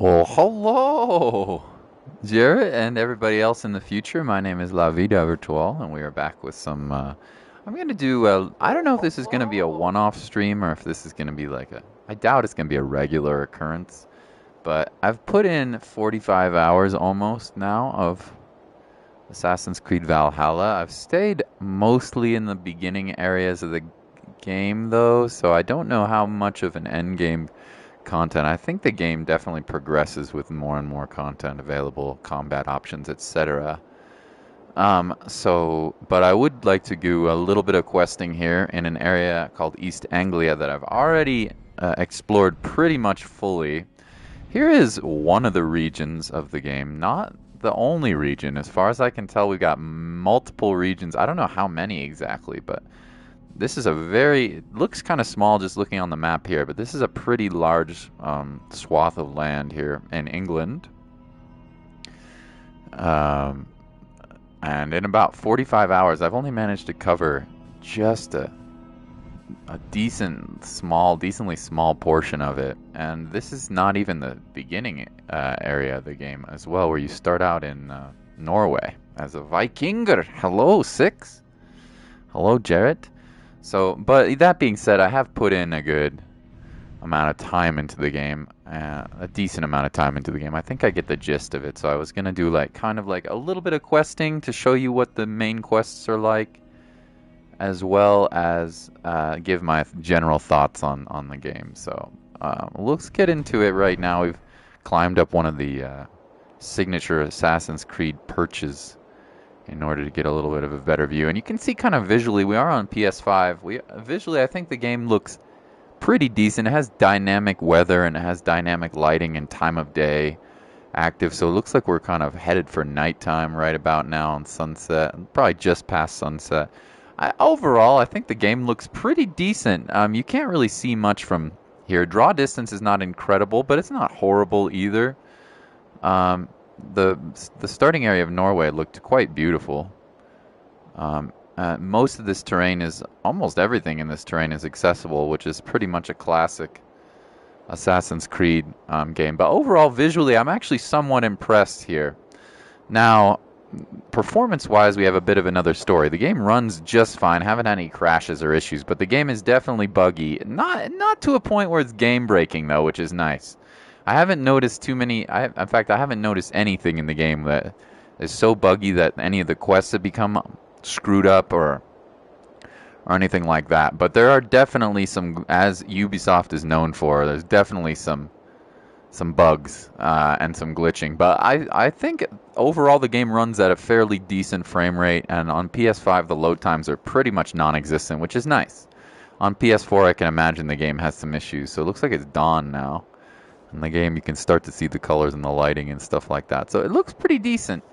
Well, hello, Jarrett, and everybody else in the future. My name is La Vida Virtual, and we are back with some. I'm gonna do. I don't know if this is gonna be a one-off stream or if this is gonna be like a. I doubt it's gonna be a regular occurrence, but I've put in 45 hours almost now of Assassin's Creed Valhalla. I've stayed mostly in the beginning areas of the game though, so I don't know how much of an end game content. I think the game definitely progresses with more and more content available, combat options, etc. But I would like to do a little bit of questing here in an area called East Anglia that I've already explored pretty much fully. Here is one of the regions of the game, not the only region. As far as I can tell, we've got multiple regions. I don't know how many exactly, but this is a very, it looks kind of small just looking on the map here, but this is a pretty large swath of land here in England. Um, and in about 45 hours, I've only managed to cover just a decently small portion of it. And this is not even the beginning area of the game as well, where you start out in Norway as a Vikinger. Hello, Six. Hello, Jarrett. So, but that being said, I have put in a good amount of time into the game, a decent amount of time into the game. I think I get the gist of it. So I was gonna do like kind of like a little bit of questing to show you what the main quests are like, as well as give my general thoughts on the game. So let's get into it right now. We've climbed up one of the signature Assassin's Creed perches in order to get a little bit of a better view. And you can see kind of visually, we are on PS5. Visually, I think the game looks pretty decent. It has dynamic weather and it has dynamic lighting and time of day active. So it looks like we're kind of headed for nighttime right about now on sunset, probably just past sunset. Overall, I think the game looks pretty decent. You can't really see much from here. Draw distance is not incredible, but it's not horrible either. Um, the starting area of Norway looked quite beautiful. Most of this terrain is almost everything in this terrain is accessible, which is pretty much a classic Assassin's Creed game. But overall, visually, I'm actually somewhat impressed here. Now, performance-wise, we have a bit of another story. The game runs just fine. Haven't had any crashes or issues, but the game is definitely buggy. Not to a point where it's game-breaking though, which is nice. I haven't noticed too many. In fact, I haven't noticed anything in the game that is so buggy that any of the quests have become screwed up or anything like that. But there are definitely some, as Ubisoft is known for, there's definitely some bugs and some glitching. But I think overall the game runs at a fairly decent frame rate, and on PS5 the load times are pretty much non-existent, which is nice. On PS4 I can imagine the game has some issues. So it looks like it's dawn now. In the game, you can start to see the colors and the lighting and stuff like that. So it looks pretty decent.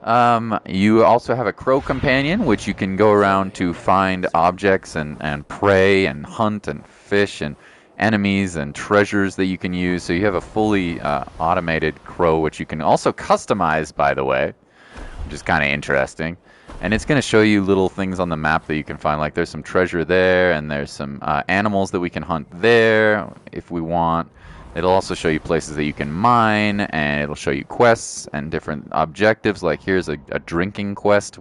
You also have a crow companion, which you can go around to find objects and prey and hunt and fish and enemies and treasures that you can use. So you have a fully automated crow, which you can also customize, by the way, which is kind of interesting. And it's going to show you little things on the map that you can find. Like there's some treasure there, and there's some animals that we can hunt there if we want. It'll also show you places that you can mine, and it'll show you quests and different objectives. Like here's a drinking quest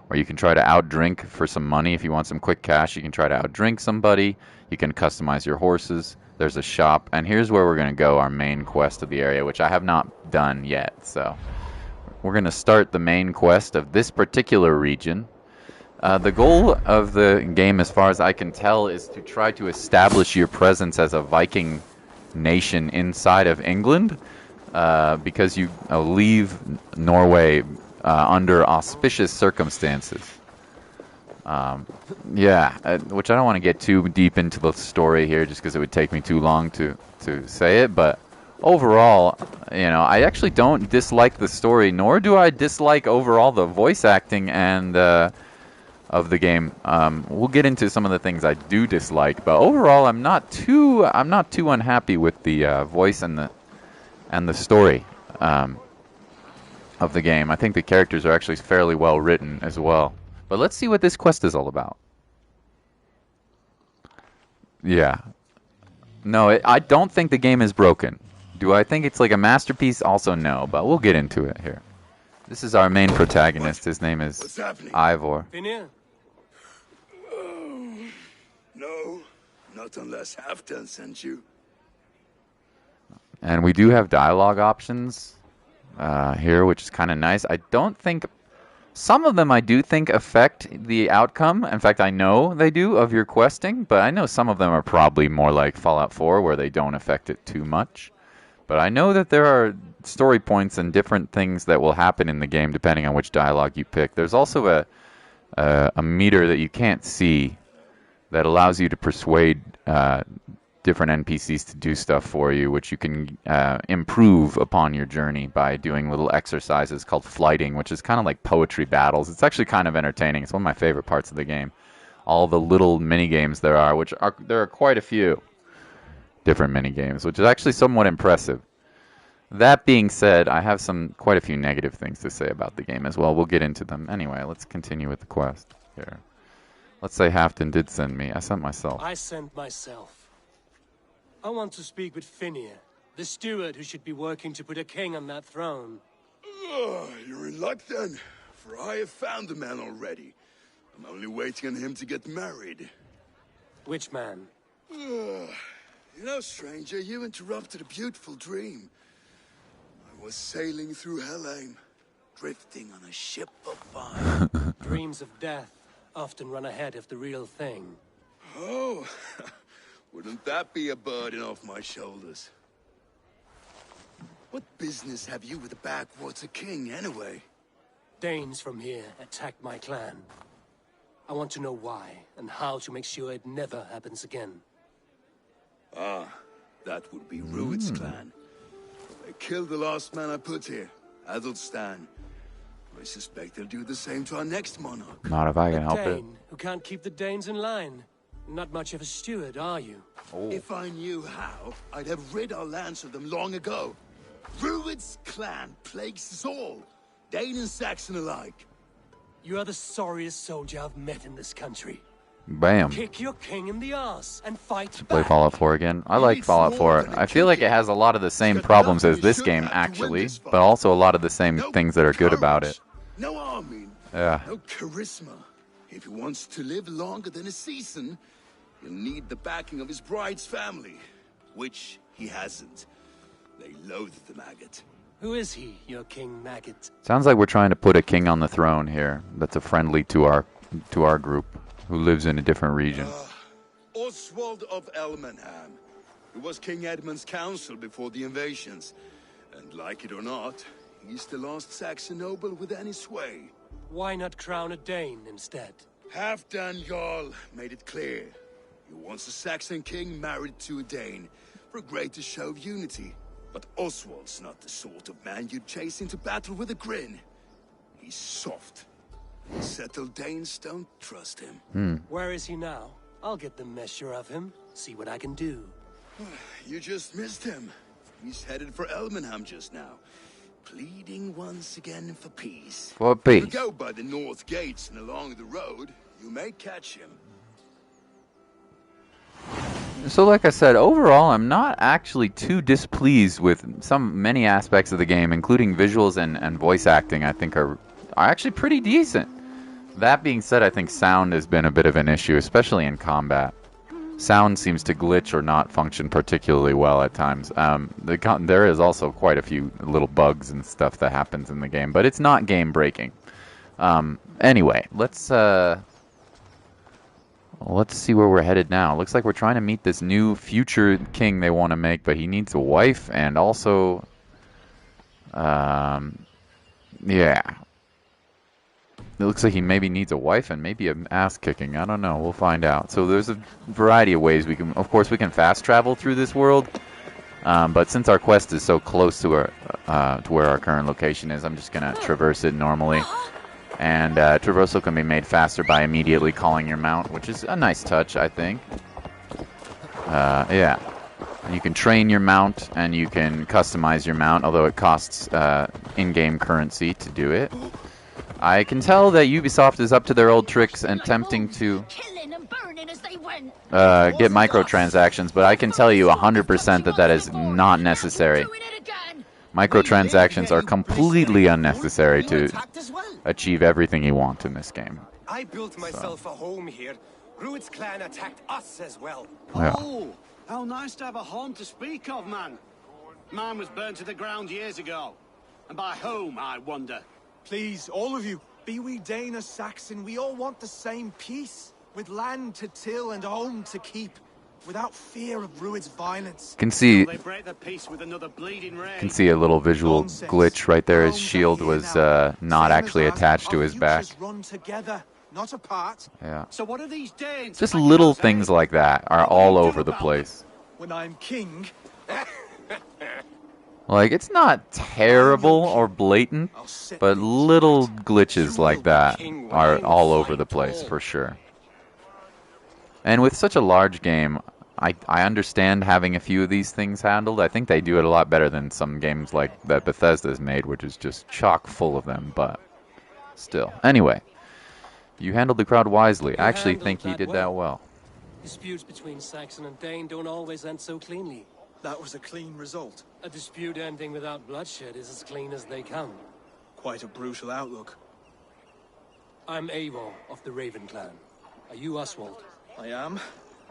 where you can try to outdrink for some money. If you want some quick cash, you can try to outdrink somebody. You can customize your horses. There's a shop. And here's where we're going to go, our main quest of the area, which I have not done yet. So we're going to start the main quest of this particular region. The goal of the game, as far as I can tell, is to try to establish your presence as a Viking nation inside of England, because you leave Norway under auspicious circumstances. Which I don't want to get too deep into the story here just because it would take me too long to say it, but overall, I actually don't dislike the story, nor do I dislike overall the voice acting and of the game. We'll get into some of the things I do dislike, but overall, I'm not too unhappy with the voice and the story of the game. I think the characters are actually fairly well written as well. But let's see what this quest is all about. Yeah. No, I don't think the game is broken. Do I think it's like a masterpiece? Also, no, but we'll get into it here. This is our main protagonist. His name is Ivor. Finia? Oh, no, not unless Halfdan sent you. And we do have dialogue options here, which is kind of nice. I don't think... Some of them I do think affect the outcome. In fact, I know they do of your questing, but I know some of them are probably more like Fallout 4 where they don't affect it too much. But I know that there are story points and different things that will happen in the game depending on which dialogue you pick. There's also a meter that you can't see that allows you to persuade different NPCs to do stuff for you, which you can improve upon your journey by doing little exercises called flighting, which is kind of like poetry battles. It's actually kind of entertaining. It's one of my favorite parts of the game. All the little mini games there are, there are quite a few different mini games, which is actually somewhat impressive. That being said, I have quite a few negative things to say about the game as well. We'll get into them. Anyway, let's continue with the quest here. Let's say Halfdan did send me. I sent myself. I sent myself. I want to speak with Finia, the steward who should be working to put a king on that throne. You're in luck then, for I have found the man already. I'm only waiting on him to get married. Which man? You know, stranger, you interrupted a beautiful dream. I was sailing through Helheim, drifting on a ship of fire. Dreams of death often run ahead of the real thing. Oh, wouldn't that be a burden off my shoulders? What business have you with the backwater king, anyway? Danes from here attacked my clan. I want to know why, and how to make sure it never happens again. Ah, that would be Rued's clan. They killed the last man I put here, Adelstan. I suspect they'll do the same to our next monarch. Not if I can help it. Dane who can't keep the Danes in line. Not much of a steward, are you? Oh. If I knew how, I'd have rid our lands of them long ago. Rued's clan plagues us all, Dane and Saxon alike. You are the sorriest soldier I've met in this country. Bam. Kick your king in the ass and fight Play back. Fallout 4 again. I like Fallout 4. I feel like it has a lot of the same problems as this game, actually, but also a lot of the same things that are good about it. No army, Yeah. no charisma. If he wants to live longer than a season, he'll need the backing of his bride's family, which he hasn't. They loathe the maggot. Who is he, your king maggot? Sounds like we're trying to put a king on the throne here that's a friendly to our group, who lives in a different region. Oswald of Elmenham. He was King Edmund's counsel before the invasions. And like it or not, he's the last Saxon noble with any sway. Why not crown a Dane instead? Halfdan Jarl made it clear. He wants a Saxon king married to a Dane, for a greater show of unity. But Oswald's not the sort of man you'd chase into battle with a grin. He's soft. Settled Danes don't trust him. Where is he now? I'll get the measure of him, see what I can do. You just missed him. He's headed for Elmenham just now, pleading once again for peace. For If peace. you go by the north gates and along the road, you may catch him. So like I said, overall I'm not actually too displeased with many aspects of the game, including visuals and voice acting. I think are actually pretty decent. That being said, I think sound has been a bit of an issue, especially in combat. Sound seems to glitch or not function particularly well at times. There is also quite a few little bugs and stuff that happens in the game, but it's not game breaking. Anyway, let's see where we're headed now. Looks like we're trying to meet this new future king they want to make, but he needs a wife and also, yeah. It looks like he maybe needs a wife and maybe an ass kicking. I don't know. We'll find out. So there's a variety of ways we can. Of course, we can fast travel through this world. But since our quest is so close to where our current location is, I'm just gonna traverse it normally. And traversal can be made faster by immediately calling your mount, which is a nice touch, I think. Yeah. You can train your mount and you can customize your mount, although it costs in-game currency to do it. I can tell that Ubisoft is up to their old tricks and attempting to... Killing and burning get microtransactions, but I can tell you 100% that that is not necessary. Microtransactions are completely unnecessary to achieve everything you want in this game. I built myself a home here. Rued's clan attacked us as well. Yeah. Oh, how nice to have a home to speak of, man. Mine was burned to the ground years ago. And by whom, I wonder? Please, all of you, be we Dane or Saxon, we all want the same peace. With land to till and home to keep. Without fear of Rued's violence. Can see They break the peace with another bleeding rain. can see a little visual glitch right there. His shield was not actually attached to his back. Run together, not apart. Yeah. So what are these Danes? Just little things like that are all over the place. When I'm king, Like, it's not terrible or blatant, but little glitches like that are all over the place for sure. And with such a large game, I understand having a few of these things handled. I think they do it a lot better than some games like that Bethesda's made, which is just chock full of them, but still. Anyway, you handled the crowd wisely. I actually think he did that well. Disputes between Saxon and Dane don't always end so cleanly. that was a clean result. A dispute ending without bloodshed is as clean as they come. Quite a brutal outlook. I'm Eivor of the Raven clan. Are you Oswald? I am.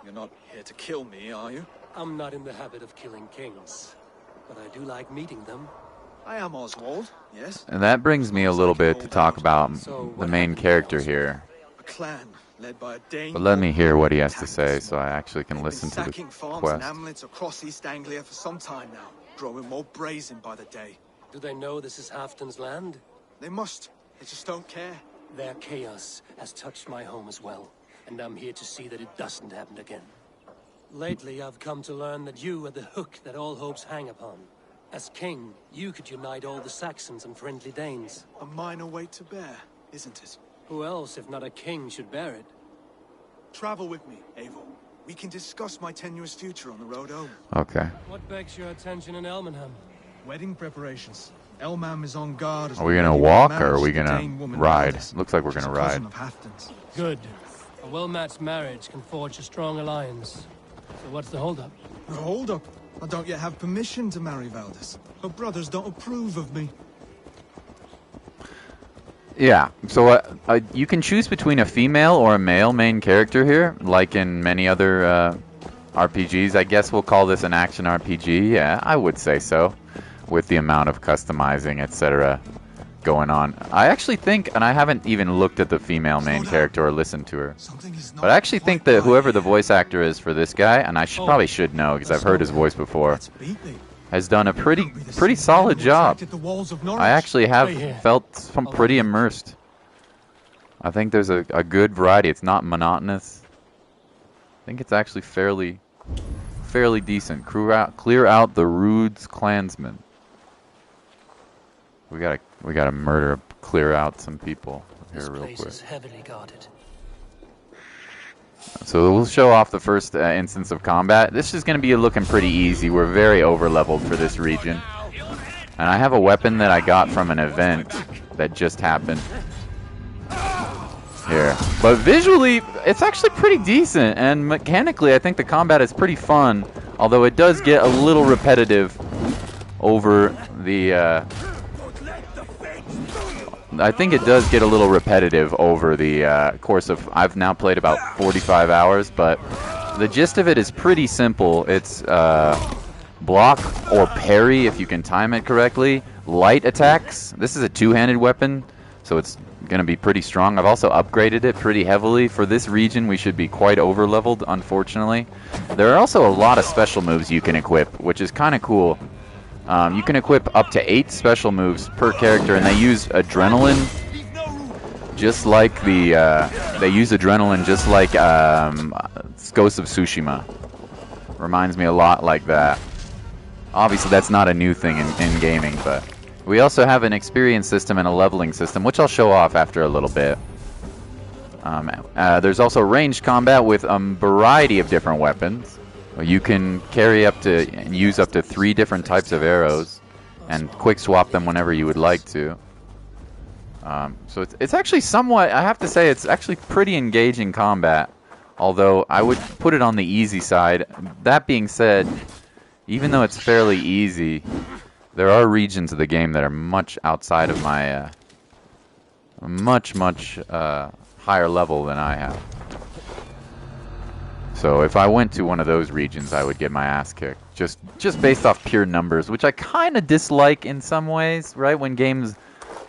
You're not here to kill me, are you? I'm not in the habit of killing kings, but I do like meeting them. I am Oswald, yes. And that brings me a little bit to talk about the main character here. A clan led by a Dane. But let me hear what he has to say so I actually can listen to the sacking farms and quest. hamlets across East Anglia for some time now, growing more brazen by the day. Do they know this is Halfton's land? They must. They just don't care. Their chaos has touched my home as well, and I'm here to see that it doesn't happen again. Lately, I've come to learn that you are the hook that all hopes hang upon. As king, you could unite all the Saxons and friendly Danes. A minor weight to bear, isn't it? Who else, if not a king, should bear it? Travel with me, Eivor. We can discuss my tenuous future on the road home. Okay. What begs your attention in Elmenham? Wedding preparations. Elmam is on guard. As Are we going to walk or are we going to ride? Looks like we're going to ride. Good. A well-matched marriage can forge a strong alliance. So what's the holdup? Hold up. I don't yet have permission to marry Valdis. Her brothers don't approve of me. Yeah, so you can choose between a female or a male main character here, like in many other RPGs. I guess we'll call this an action RPG. Yeah, I would say so, with the amount of customizing, etc. going on. I actually think, and I haven't even looked at the female main character or listened to her, but I actually think that whoever the voice actor is for this guy, and I probably should know because I've heard his voice before, has done a pretty solid job. I actually have felt pretty immersed. I think there's a good variety. It's not monotonous. I think it's actually fairly decent. Clear out the Rude's clansmen. We gotta clear out some people here real quick. This place is heavily guarded. So we'll show off the first instance of combat. This is going to be looking pretty easy. We're very over-leveled for this region. And I have a weapon that I got from an event that just happened. Here. But visually, it's actually pretty decent. And mechanically, I think the combat is pretty fun. Although it does get a little repetitive over the... I think it does get a little repetitive over the course of... I've now played about 45 hours, but the gist of it is pretty simple. It's block or parry, if you can time it correctly. Light attacks. This is a two-handed weapon, so it's going to be pretty strong. I've also upgraded it pretty heavily. For this region, we should be quite over-leveled, unfortunately. There are also a lot of special moves you can equip, which is kind of cool. You can equip up to 8 special moves per character, and they use adrenaline, just like Ghost of Tsushima. Reminds me a lot like that. Obviously, that's not a new thing in gaming, but we also have an experience system and a leveling system, which I'll show off after a little bit. There's also ranged combat with a variety of different weapons. You can carry up to and use up to 3 different types of arrows and quick swap them whenever you would like to. So it's actually somewhat, I have to say, it's actually pretty engaging combat Although I would put it on the easy side. That being said, even though it's fairly easy, there are regions of the game that are much outside of my much higher level than I have. So if I went to one of those regions, I would get my ass kicked. Just based off pure numbers, which I kind of dislike in some ways, right? When games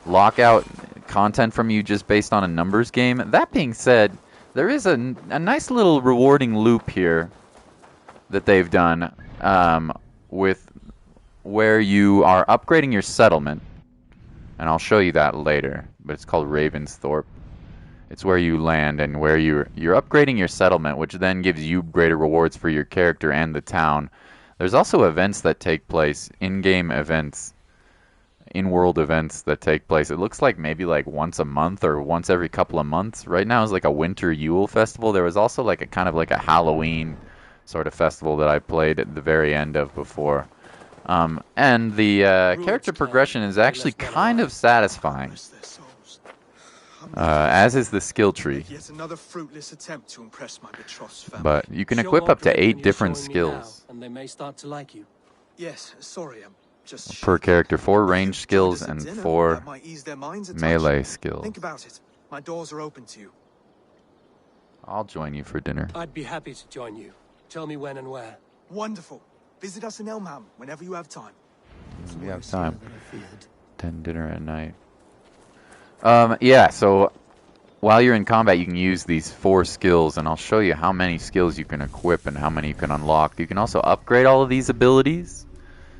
lock out content from you just based on a numbers game. That being said, there is a nice little rewarding loop here that they've done with where you are upgrading your settlement. And I'll show you that later, but it's called Ravensthorpe. It's where you land and where you're upgrading your settlement, which then gives you greater rewards for your character and the town. There's also events that take place, in-game events, in-world events that take place. It looks like maybe like once a month or once every couple of months. Right now is like a winter Yule festival. There was also like a kind of like a Halloween sort of festival that I played at the very end of before. And the character progression is actually kind of satisfying. As is the skill tree. Yet another fruitless attempt to impress my betrothed's family. But you can equip up to 8 different skills And they may start to like you. Yes, sorry, I'm just per character. 4 range skills Join us and at dinner. 4 That might ease their minds a touch. melee skills. Think about it. My doors are open to you. I'll join you for dinner. I'd be happy to join you. Tell me when and where. Wonderful. Visit us in Elmham whenever you have time. We have time. 10 dinner at night. Yeah, so while you're in combat, you can use these 4 skills, and I'll show you how many skills you can equip and how many you can unlock. You can also upgrade all of these abilities.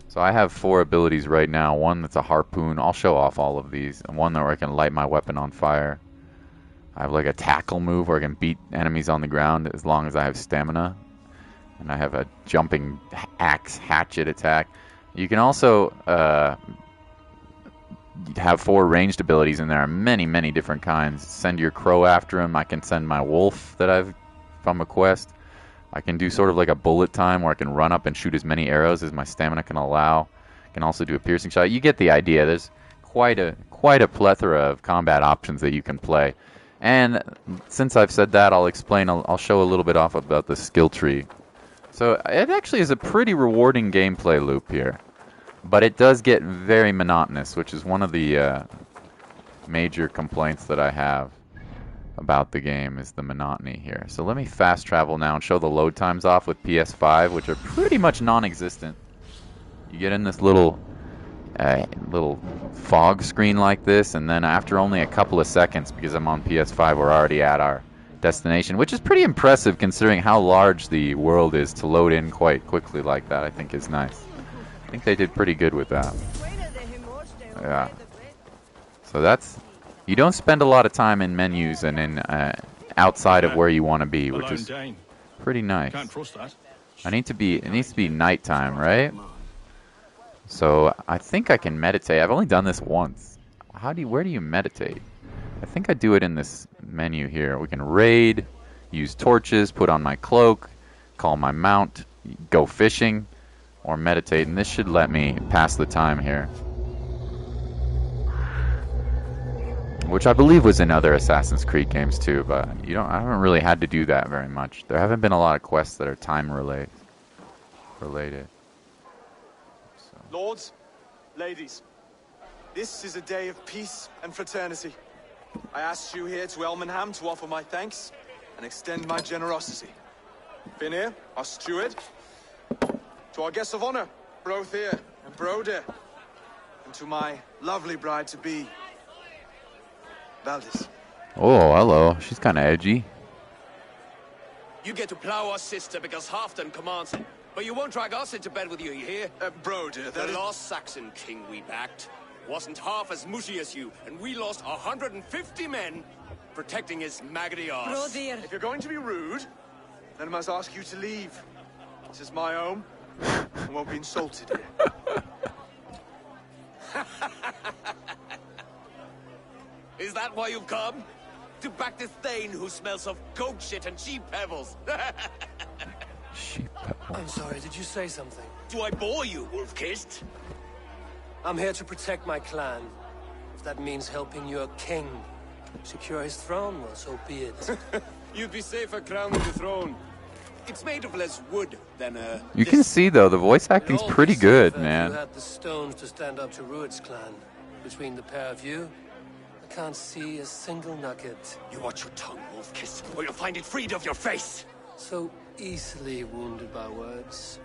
So I have 4 abilities right now. One that's a harpoon. I'll show off all of these. And one where I can light my weapon on fire. I have like a tackle move where I can beat enemies on the ground as long as I have stamina. And I have a jumping axe hatchet attack. You can also have 4 ranged abilities, and there are many different kinds. Send your crow after him. I can send my wolf that I've from a quest. I can do sort of like a bullet time where I can run up and shoot as many arrows as my stamina can allow. I can also do a piercing shot. You get the idea. There's quite a plethora of combat options that you can play. And since I've said that, I'll show a little bit off about the skill tree. So it actually is a pretty rewarding gameplay loop here. But it does get very monotonous, which is one of the major complaints that I have about the game is the monotony here. So let me fast travel now and show the load times off with PS5, which are pretty much non-existent. You get in this little fog screen like this, and then after only a couple of seconds, because I'm on PS5, we're already at our destination, which is pretty impressive considering how large the world is. To load in quite quickly like that, I think is nice. I think they did pretty good with that. Yeah. So that's... You don't spend a lot of time in menus and in outside of where you want to be, which is pretty nice. Can't trust that. It needs to be nighttime, right? So I think I can meditate. I've only done this once. Where do you meditate? I think I do it in this menu here. We can raid, use torches, put on my cloak, call my mount, go fishing, or meditate, and this should let me pass the time here. Which I believe was in other Assassin's Creed games too, but I haven't really had to do that very much. There haven't been a lot of quests that are time related. So. Lords, ladies, this is a day of peace and fraternity. I asked you here to Elmenham to offer my thanks and extend my generosity. Finir, our steward, to our guests of honor, Brothir and Broder, and to my lovely bride-to-be, Valdis. Oh, hello. She's kind of edgy. You get to plow our sister because Halfdan commands it. But you won't drag us into bed with you, you hear? Broder, The last Saxon king we backed wasn't half as mushy as you, and we lost 150 men protecting his maggoty arse. If you're going to be rude, then I must ask you to leave. This is my home. I won't be insulted here. Is that why you've come? To back this Thane who smells of goat shit and sheep pebbles? Sheep pebble. I'm sorry, did you say something? Do I bore you, wolf-kissed? I'm here to protect my clan. If that means helping your king, Secure his throne, well, so be it. You'd be safer crowning the throne. It's made of less wood than You can see though the voice acting's It'd all pretty be good, safer if man. You had the stones to stand up to Rued's clan. Between the pair of you, I can't see a single nugget. You watch your tongue, wolf kiss, or you'll find it freed of your face. So easily wounded by words.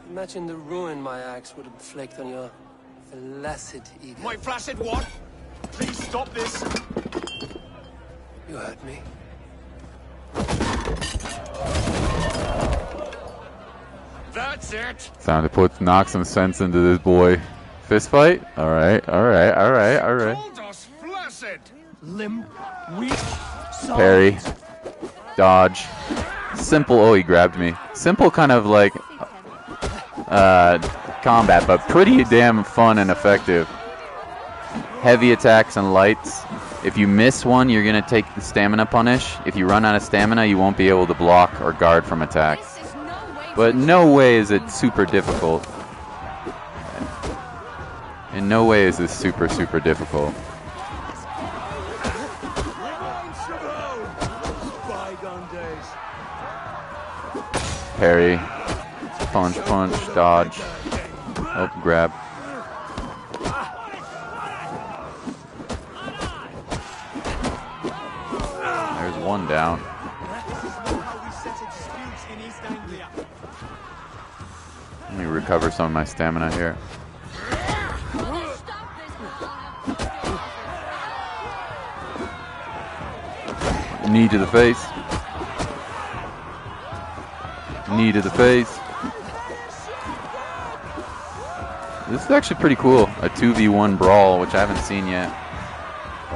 Imagine the ruin my axe would inflict on your flaccid ego. My flaccid what? Please stop this. You heard me. That's it. Time to knock some sense into this boy. Fist fight? Alright, alright, alright, alright. Told us flaccid. Limp, weak, Parry. Dodge. Simple. Oh, he grabbed me. Simple kind of like combat, but pretty damn fun and effective. Heavy attacks and lights. If you miss one, you're going to take the stamina punish. If you run out of stamina, you won't be able to block or guard from attacks. But no way is it super difficult. In no way is this super, super difficult. Parry. Punch, punch, dodge. Oh, grab. There's one down. Let me recover some of my stamina here. Knee to the face. Knee to the face. This is actually pretty cool. A 2v1 brawl, which I haven't seen yet.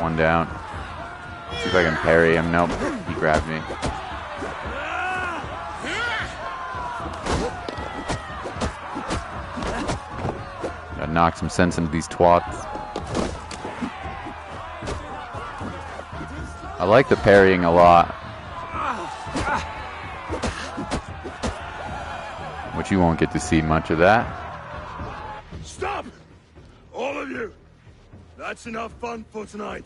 One down. See if I can parry him. Nope. He grabbed me. Gotta knock some sense into these twats. I like the parrying a lot. Which you won't get to see much of that. Stop! All of you! That's enough fun for tonight.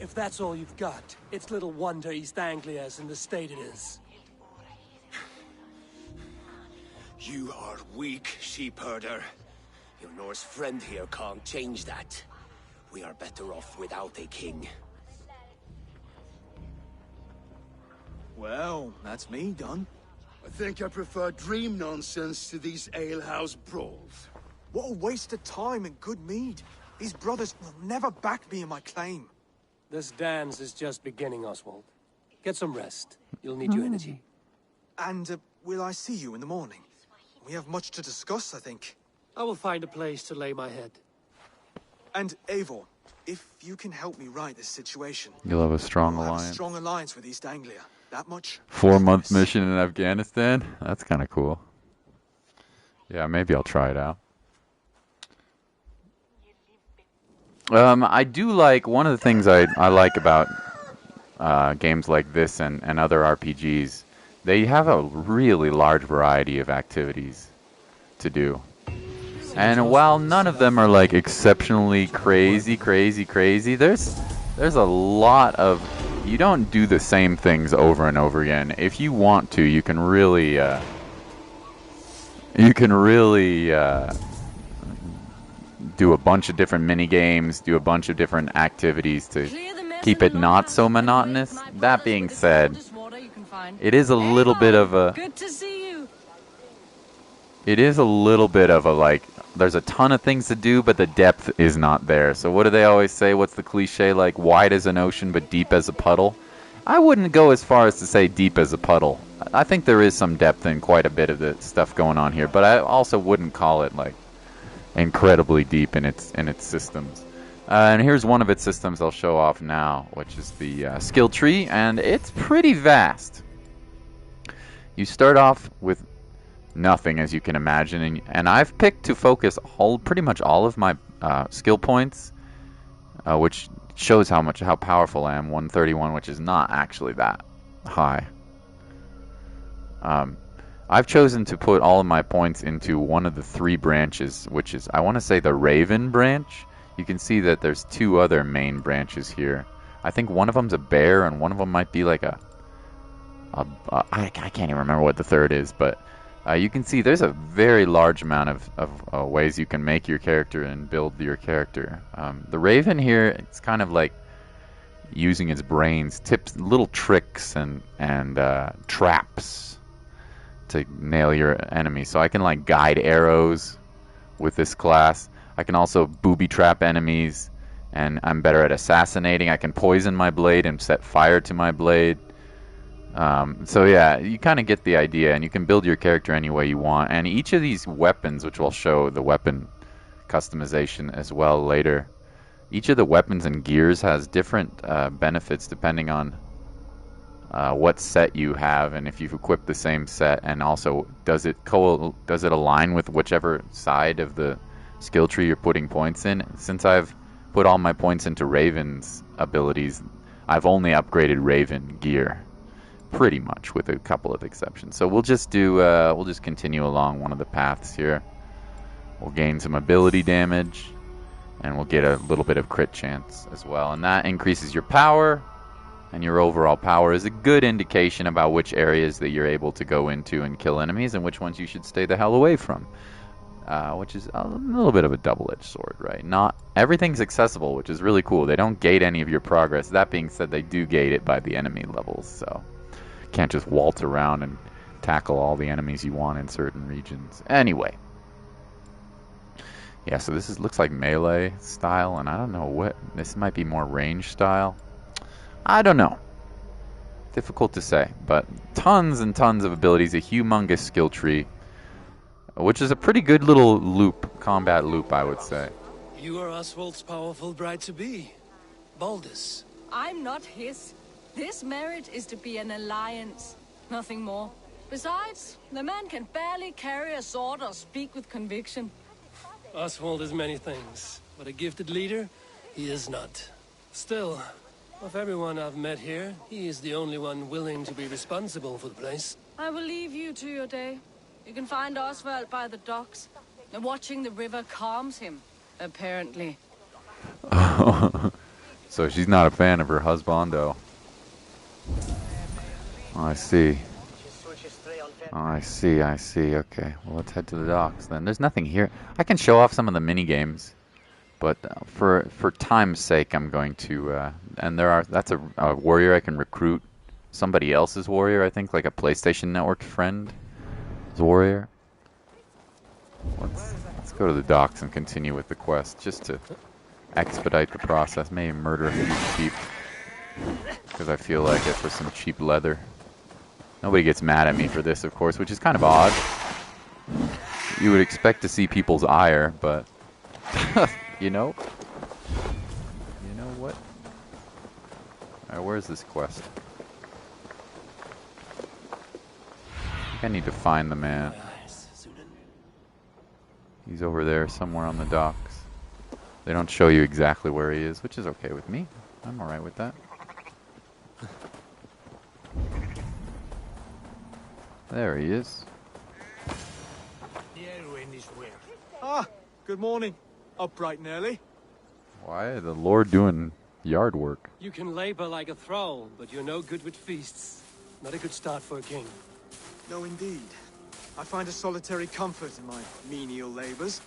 If that's all you've got, it's little wonder East Anglia's in the state it is. You are weak, sheep herder. Your Norse friend here can't change that. We are better off without a king. Well, that's me done. I think I prefer dream nonsense to these alehouse brawls. What a waste of time and good mead. These brothers will never back me in my claim. This dance is just beginning, Oswald. Get some rest. You'll need your energy. And will I see you in the morning? We have much to discuss, I think. I will find a place to lay my head. And Eivor, if you can help me right this situation, You'll have a strong we'll have a alliance. strong alliance with East Anglia. That much? 4-month mission in Afghanistan? That's kind of cool. Yeah, maybe I'll try it out. I do like, one of the things I like about games like this and other RPGs, they have a really large variety of activities to do. And while none of them are like exceptionally crazy, there's a lot of, you don't do the same things over and over again. If you want to, you can really do a bunch of different mini games, do a bunch of different activities to keep it not so monotonous. That being said, it is a little bit of a, it is a little bit of a like, there's a ton of things to do, but the depth is not there. So what do they always say? What's the cliche? Like, wide as an ocean, but deep as a puddle? I wouldn't go as far as to say deep as a puddle. I think there is some depth in quite a bit of the stuff going on here, but I also wouldn't call it, like, incredibly deep in its systems. And here's one of its systems I'll show off now, which is the skill tree, and it's pretty vast. You start off with nothing, as you can imagine, and I've picked to focus pretty much all of my skill points, which shows how powerful I am. 131, which is not actually that high. I've chosen to put all of my points into one of the 3 branches, which is, I want to say, the Raven branch. You can see that there's 2 other main branches here. I think one of them's a bear, and one of them might be like I can't even remember what the third is, but you can see there's a very large amount of ways you can make your character and build your character. The Raven here, it's kind of like using its brains, tips, little tricks and traps to nail your enemy. So I can like guide arrows with this class. I can also booby trap enemies, and I'm better at assassinating. I can poison my blade and set fire to my blade. So yeah, you kind of get the idea, and you can build your character any way you want. And each of these weapons, which will show the weapon customization as well later, each of the weapons and gears has different benefits depending on what set you have, and if you've equipped the same set, and also does it align with whichever side of the skill tree you're putting points in. Since I've put all my points into Raven's abilities, I've only upgraded Raven gear, pretty much, with a couple of exceptions. So we'll just continue along one of the paths here. We'll gain some ability damage, and we'll get a little bit of crit chance as well, and that increases your power. And your overall power is a good indication about which areas that you're able to go into and kill enemies, and which ones you should stay the hell away from. Which is a little bit of a double-edged sword, right? Not everything's accessible, which is really cool. They don't gate any of your progress. That being said, they do gate it by the enemy levels, so you can't just waltz around and tackle all the enemies you want in certain regions. Anyway. Yeah, so this looks like melee style, and I don't know what... This might be more range style. I don't know. Difficult to say, but tons and tons of abilities, a humongous skill tree, which is a pretty good little loop, combat loop, I would say. You are Oswald's powerful bride-to-be, Baldus. I'm not his. This marriage is to be an alliance, nothing more. Besides, the man can barely carry a sword or speak with conviction. Oswald is many things, but a gifted leader, he is not. Still, of everyone I've met here, he is the only one willing to be responsible for the place. I will leave you to your day. You can find Oswald by the docks. Watching the river calms him, apparently. So she's not a fan of her husbando. Oh, I see. Oh, I see. Okay, well, let's head to the docks then. There's nothing here. I can show off some of the mini games. But for time's sake, I'm going to, and that's a warrior I can recruit. Somebody else's warrior, I think, like a PlayStation Network friend's warrior. Let's go to the docks and continue with the quest, just to expedite the process. Maybe murder a few sheep, because I feel like it, for some cheap leather. Nobody gets mad at me for this, of course, which is kind of odd. You would expect to see people's ire, but... You know what? Alright, where's this quest? I think I need to find the man. He's over there somewhere on the docks. They don't show you exactly where he is, which is okay with me. I'm alright with that. There he is. Ah, good morning. Up bright and early. Why? The Lord doing yard work. You can labor like a thrall, but you're no good with feasts. Not a good start for a king. No, indeed. I find a solitary comfort in my menial labors.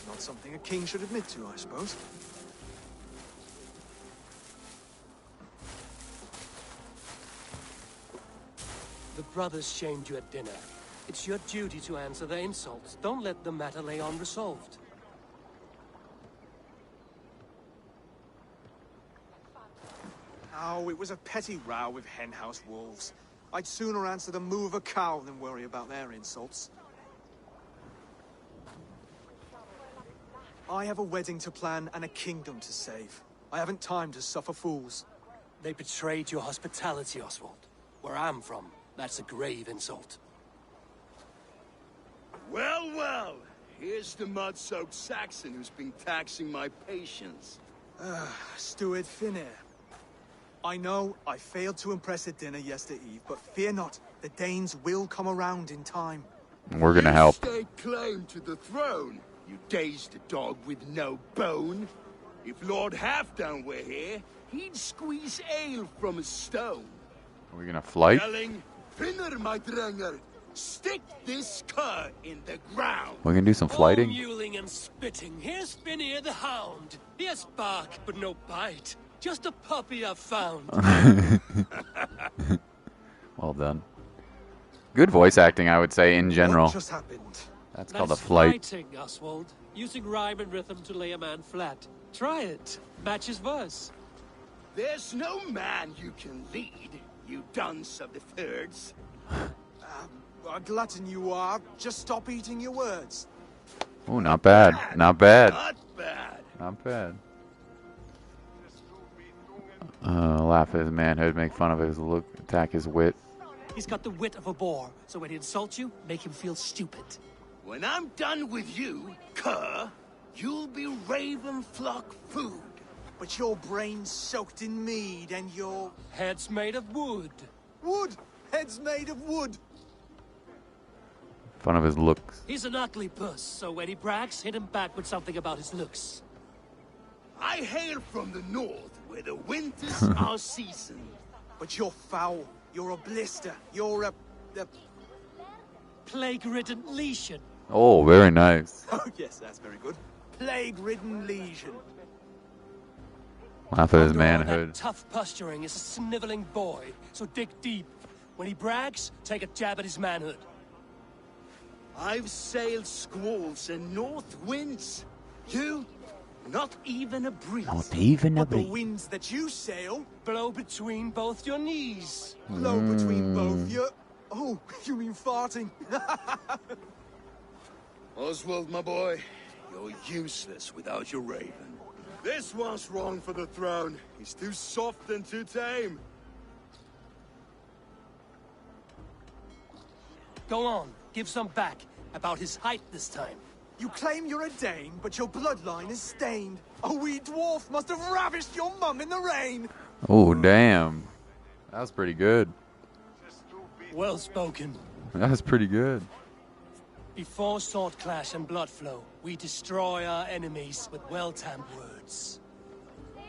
Not something a king should admit to, I suppose. The brothers shamed you at dinner. It's your duty to answer their insults. Don't let the matter lay unresolved. Oh, it was a petty row with henhouse wolves. I'd sooner answer the moo of a cow than worry about their insults. I have a wedding to plan and a kingdom to save. I haven't time to suffer fools. They betrayed your hospitality, Oswald. Where I'm from, that's a grave insult. Well, well. Here's the mud-soaked Saxon who's been taxing my patience. Steward Finnair. I know I failed to impress at dinner yesterday eve, but fear not, the Danes will come around in time. We're gonna help. You stake claim to the throne, you dazed dog with no bone. If Lord Halfdan were here, he'd squeeze ale from a stone. Are we gonna flight? Yelling, Finner, my drenger, stick this cur in the ground. We're gonna do some All flighting. mewling and spitting. Here's Finnear the hound. He has bark, but no bite. Just a puppy I've found. Well done. Good voice acting, I would say, in general. What just happened? That's called a flight. Fighting, Oswald. Using rhyme and rhythm to lay a man flat. Try it. Match his verse. There's no man you can lead, you dunce of the thirds. A glutton you are. Just stop eating your words. Oh, not bad. Not bad. Not bad. Not bad. Laugh at his manhood, make fun of his look, attack his wit. He's got the wit of a boar, so when he insults you, make him feel stupid. When I'm done with you, cur, you'll be raven flock food. But your brain's soaked in mead and your... Head's made of wood. Wood! Head's made of wood! Fun of his looks. He's an ugly puss, so when he brags, hit him back with something about his looks. I hail from the north, where the winters are seasoned. But you're foul. You're a blister. You're a... Plague-ridden lesion. Oh, very nice. Oh, yes, that's very good. Plague-ridden lesion. Laugh at his That manhood. tough posturing is a sniveling boy, so dig deep. When he brags, take a jab at his manhood. I've sailed squalls and north winds. You, not even a breeze. Not even a But the breeze. winds that you sail Blow between both your knees. blow between both your... Oh, you mean farting? Oswald, my boy, you're useless without your raven. This one's wrong for the throne. He's too soft and too tame. Go on, give some back. About his height this time. You claim you're a Dane, but your bloodline is stained. A wee dwarf must have ravished your mum in the rain. Oh, damn. That was pretty good. Well spoken. That was pretty good. Before sword clash and blood flow, we destroy our enemies with well-timed words.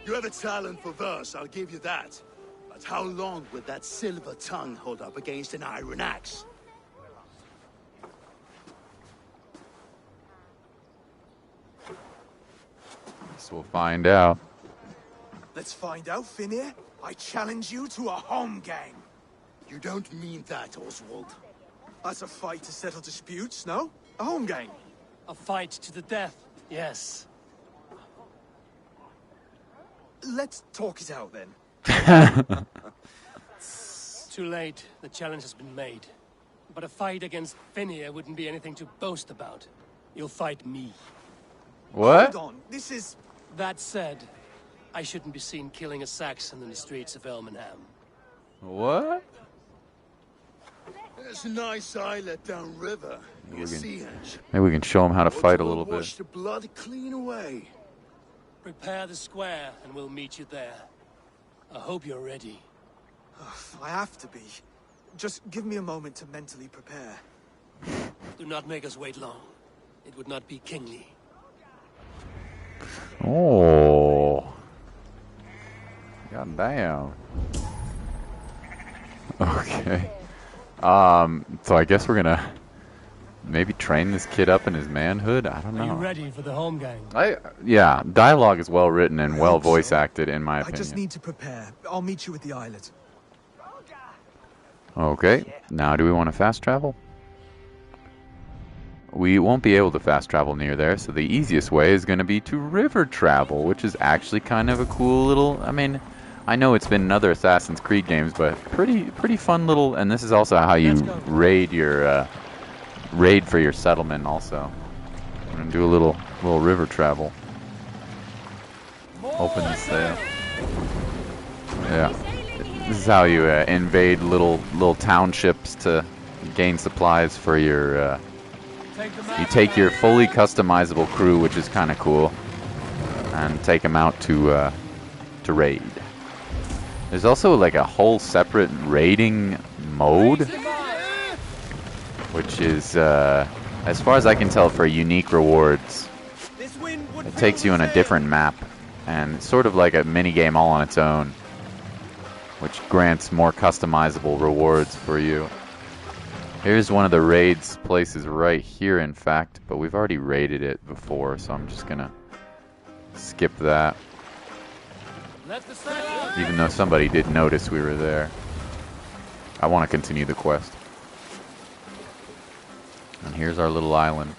You have a talent for verse, I'll give you that. But how long would that silver tongue hold up against an iron axe? Guess we'll find out. Let's find out, Finnear. I challenge you to a home gang. You don't mean that, Oswald. That's a fight to settle disputes, no? A home gang. A fight to the death, yes. Let's talk it out then. Too late, the challenge has been made. But a fight against Finnear wouldn't be anything to boast about. You'll fight me. What? Hold on, this is... That said, I shouldn't be seen killing a Saxon in the streets of Elmenham. What? There's a nice islet downriver. You see, Hench. Maybe we can show him how to fight a little Wash bit. the blood clean away. Prepare the square, and we'll meet you there. I hope you're ready. I have to be. Just give me a moment to mentally prepare. Do not make us wait long. It would not be kingly. Oh. God damn. Okay. So I guess we're gonna maybe train this kid up in his manhood. I don't Are you know. ready for the home gang? Yeah, dialogue is well written and well voice acted in my I opinion. just need to prepare. I'll meet you at the islet. Okay. Now do we want to fast travel? We won't be able to fast travel near there, so the easiest way is going to be to river travel, which is actually kind of a cool little, I mean, I know it's been in other Assassin's Creed games, but pretty fun little, and this is also how you raid your, raid for your settlement also. We're going to do a little river travel. Open the sail. Yeah. This is how you invade little townships to gain supplies for your, you take your fully customizable crew, which is kind of cool, and take them out to raid. There's also like a whole separate raiding mode, which is, as far as I can tell, for unique rewards. It takes you on a different map and it's sort of like a mini game all on its own, which grants more customizable rewards for you. Here's one of the raids places right here, in fact, but we've already raided it before, so I'm just gonna skip that. Even though somebody did notice we were there. I want to continue the quest. And here's our little island.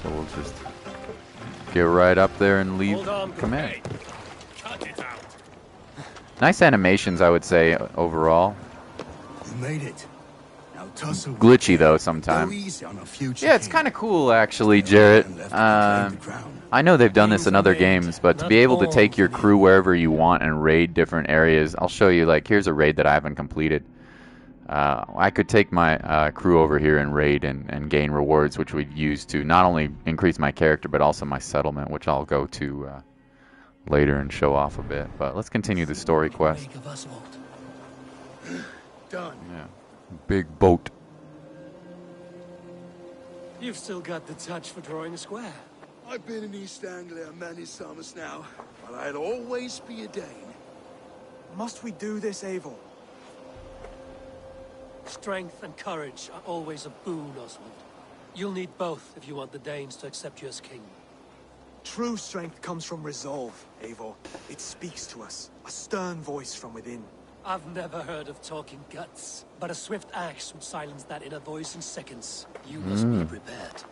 So we'll just get right up there and leave command. Nice animations, I would say, overall. We made it. Now tussle. Glitchy, though, sometimes. Yeah, it's kind of cool, actually, Jarrett. I know they've done this in other games, but to be able to take your crew wherever you want and raid different areas, I'll show you, like, here's a raid that I haven't completed. I could take my crew over here and raid and gain rewards, which we'd use to not only increase my character, but also my settlement, which I'll go to later and show off a bit. But let's continue the story quest. Done. Yeah. Big boat. You've still got the touch for drawing a square. I've been in East Anglia many summers now, but I'll always be a Dane. Must we do this, Eivor? Strength and courage are always a boon, Oswald. You'll need both if you want the Danes to accept you as king. True strength comes from resolve, Eivor. It speaks to us, a stern voice from within. I've never heard of talking guts, but a swift axe would silence that inner voice in seconds. You must be prepared.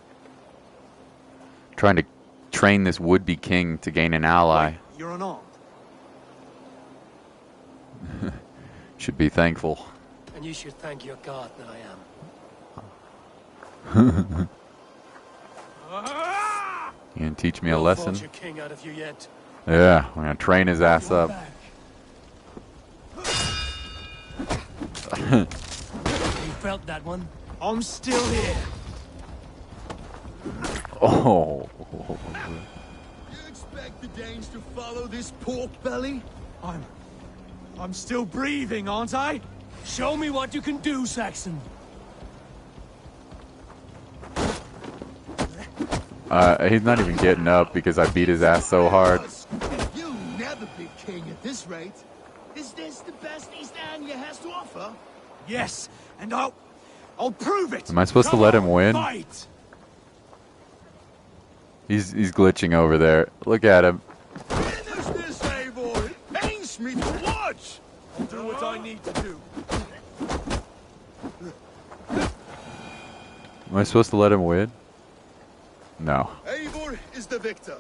Trying to train this would-be king to gain an ally. Wait, you're unarmed? Should be thankful. And you should thank your god that I am. You gonna teach me a lesson? Your king out of you yet. Yeah, I'm gonna train his ass up. You felt that one? I'm still here. Oh. You expect the Danes to follow this pork belly? I'm still breathing, aren't I? Show me what you can do, Saxon. He's not even getting up because I beat his ass so hard. You'll never be king at this rate. Is this the best East Anglia has to offer? Yes, and I'll prove it. Am I supposed to let him win? Fight. He's glitching over there. Look at him. Finish this, Eivor! It pains me to watch! I'll do what I need to do. Am I supposed to let him win? No. Eivor is the victor.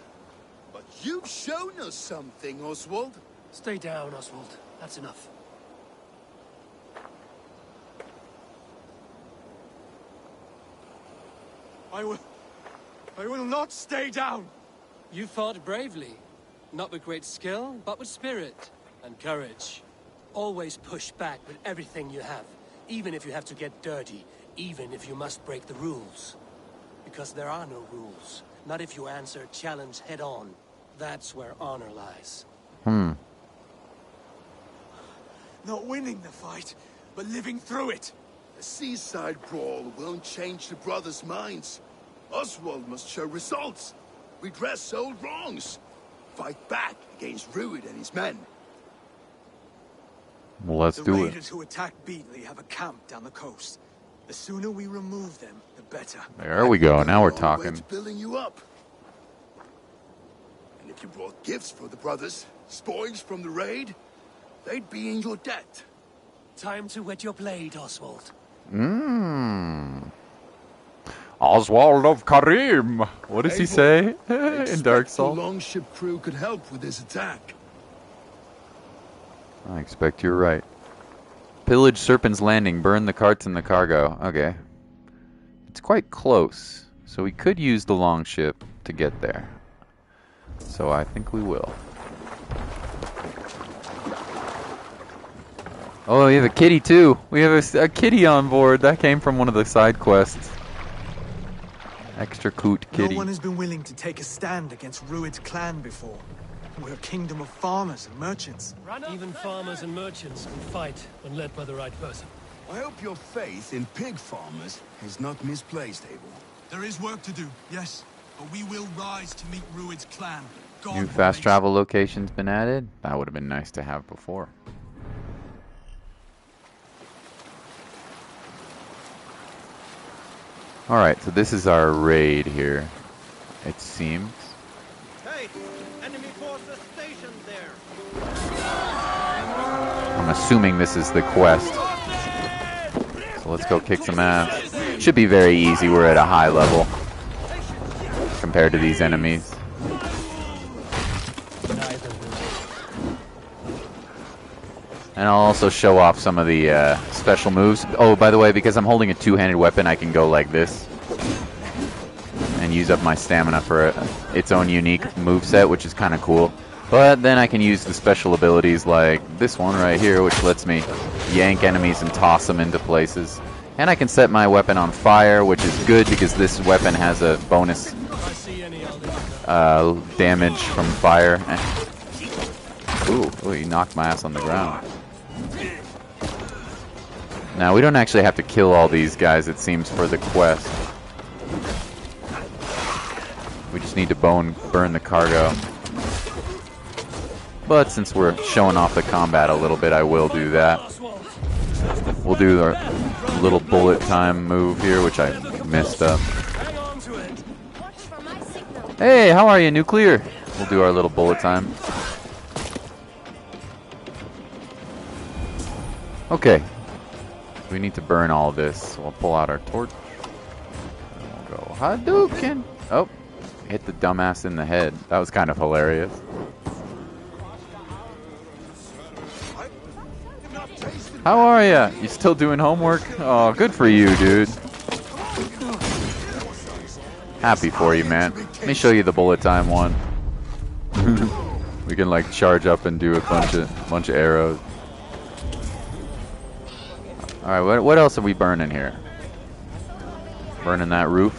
But you've shown us something, Oswald. Stay down, Oswald. That's enough. I will not stay down. You fought bravely. Not with great skill, but with spirit and courage. Always push back with everything you have. Even if you have to get dirty. Even if you must break the rules. Because there are no rules. Not if you answer a challenge head on. That's where honor lies. Not winning the fight, but living through it. A seaside brawl won't change the brothers' minds. Oswald must show results. Redress old wrongs. Fight back against Rued and his men. Well, let's The do it. raiders who attacked Beatley have a camp down the coast. The sooner we remove them, the better. There we go. Now we're Way talking. to building you up. And if you brought gifts for the brothers, spoils from the raid, they'd be in your debt. Time to wet your blade, Oswald. Oswald of Karim. What does he say in Dark The Souls? longship crew could help with this attack. I expect you're right. Pillage Serpent's Landing. Burn the carts and the cargo. Okay. It's quite close, so we could use the longship to get there. So I think we will. Oh, we have a kitty too. We have a kitty on board. That came from one of the side quests. Extra coot kitty. No one has been willing to take a stand against Rued's clan before. We're a kingdom of farmers and merchants. Even farmers and merchants can fight when led by the right person. I hope your faith in pig farmers is not misplaced, Abel. There is work to do, yes. but we will rise to meet Rued's clan. God New fast travel location's been added. That would have been nice to have before. Alright, so this is our raid here, it seems. Hey, enemy forces stationed there. I'm assuming this is the quest. So let's go kick some ass. Should be very easy, we're at a high level compared to these enemies. And I'll also show off some of the special moves. Oh, by the way, because I'm holding a two-handed weapon, I can go like this and use up my stamina for its own unique moveset, which is kind of cool. But then I can use the special abilities like this one right here, which lets me yank enemies and toss them into places. And I can set my weapon on fire, which is good because this weapon has a bonus damage from fire. Ooh, he knocked my ass on the ground. Now, we don't actually have to kill all these guys, it seems, for the quest. We just need to burn the cargo. But since we're showing off the combat a little bit, I will do that. We'll do our little bullet time move here, which I messed up. Hey, how are you, Nuclear? We'll do our little bullet time. Okay. We need to burn all of this. We'll pull out our torch. And we'll go Hadouken. Oh, hit the dumbass in the head. That was kind of hilarious. How are ya? You still doing homework? Oh, good for you, dude. Happy for you, man. Let me show you the bullet time one. We can like charge up and do a bunch of arrows. All right, what else are we burning here? Burning that roof.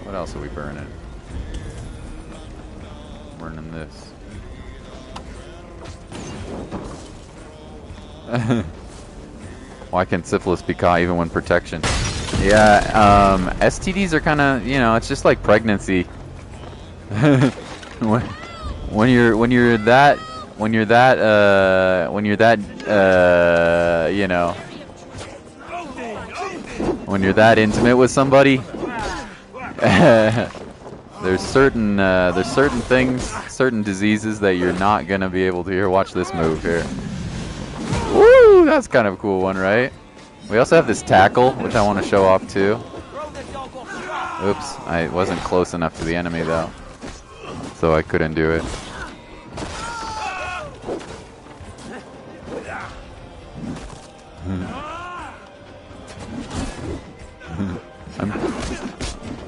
What else are we burning? Burning this. Why can syphilis be caught even when protection? Yeah, STDs are kind of, you know, it's just like pregnancy. When you're that you know, when you're that intimate with somebody, there's certain things, certain diseases that you're not gonna be able to. Here, watch this move here. Woo, that's kind of a cool one, right? We also have this tackle, which I want to show off too. Oops, I wasn't close enough to the enemy though, so I couldn't do it.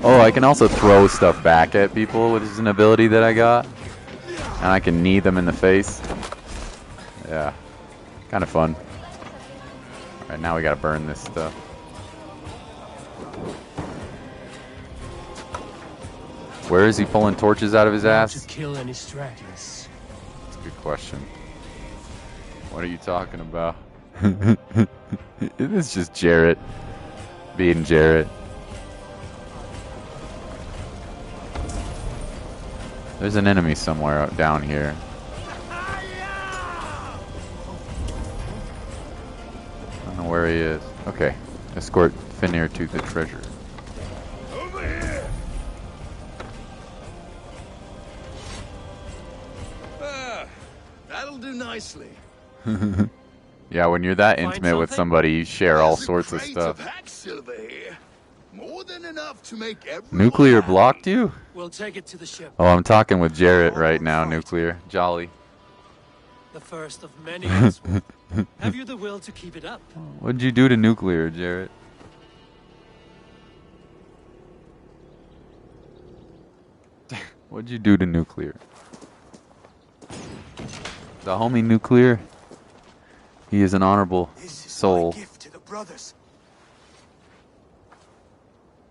Oh, I can also throw stuff back at people, which is an ability that I got. And I can knee them in the face. Yeah, kind of fun. Alright, now we gotta burn this stuff. Where is he pulling torches out of his ass? To kill any stragglers. That's a good question. What are you talking about? It's just Jarrett being Jarrett. There's an enemy somewhere out down here. I don't know where he is. Okay, escort Finir to the treasure. Over here. That'll do nicely. Yeah, when you're that intimate with somebody, you share all There's sorts a of crate stuff. hack silver here. More than enough to make everyone Nuclear happy. blocked you? We'll take it to the ship. Oh, I'm talking with Jarrett right now, Nuclear. Jolly. The first of many elsewhere. Have you the will to keep it up? What'd you do to Nuclear, Jarrett? What'd you do to Nuclear? The homie Nuclear, he is an honorable soul. My gift to the brothers.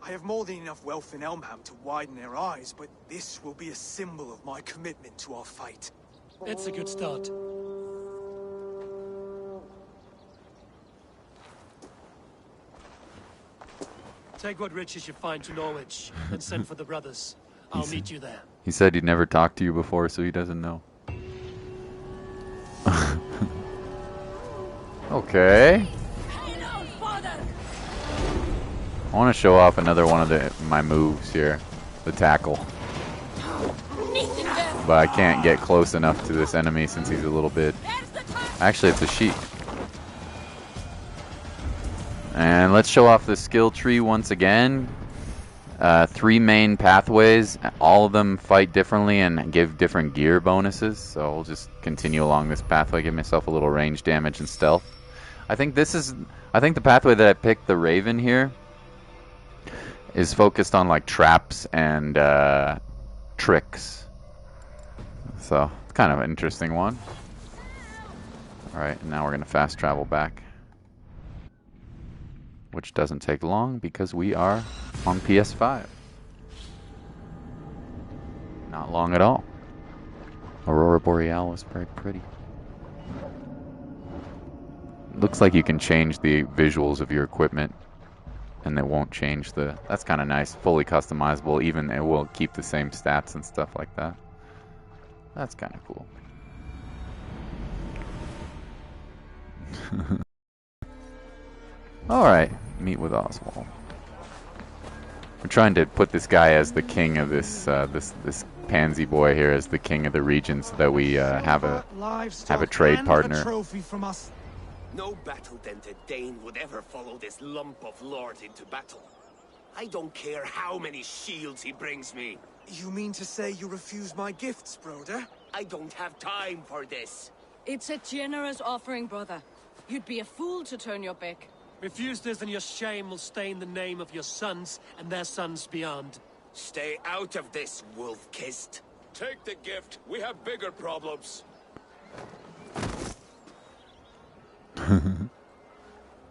I have more than enough wealth in Elmham to widen their eyes, but this will be a symbol of my commitment to our fight. It's a good start. Take what riches you find to Norwich, and send for the brothers. I'll meet you there. He said he'd never talked to you before, so he doesn't know. Okay. I want to show off another one of my moves here, the tackle. But I can't get close enough to this enemy since he's a little bit... Actually, it's a sheep. And let's show off the skill tree once again. 3 main pathways. All of them fight differently and give different gear bonuses. So I'll just continue along this pathway, give myself a little range damage and stealth. I think the pathway that I picked, the Raven here, is focused on like traps and tricks. So it's kind of an interesting one. Alright, now we're going to fast travel back. Which doesn't take long because we are on PS5. Not long at all. Aurora Boreal was very pretty. Looks like you can change the visuals of your equipment and it won't change the... That's kind of nice. Fully customizable. Even it will keep the same stats and stuff like that. That's kind of cool. Alright, meet with Oswald. We're trying to put this guy as the king of this this pansy boy here as the king of the region so that we have a trade partner. No battle-dented Dane would ever follow this lump of lord into battle. I don't care how many shields he brings me. You mean to say you refuse my gifts, brother? I don't have time for this. It's a generous offering, brother. You'd be a fool to turn your back. Refuse this and your shame will stain the name of your sons and their sons beyond. Stay out of this, wolf-kissed. Take the gift. We have bigger problems.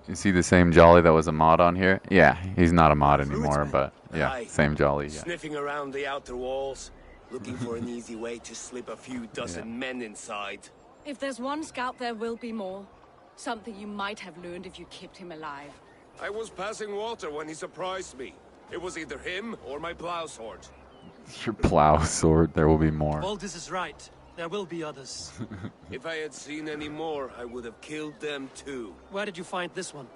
You see the same Jolly that was a mod on here? Yeah, he's not a mod anymore, but yeah, same Jolly. Yeah. Sniffing around the outer walls, looking for an easy way to slip a few dozen men inside. If there's one scout, there will be more. Something you might have learned if you kept him alive. I was passing water when he surprised me. It was either him or my plow sword. Your plow sword, there will be more. Aldous is right. There will be others. If I had seen any more, I would have killed them too. Where did you find this one?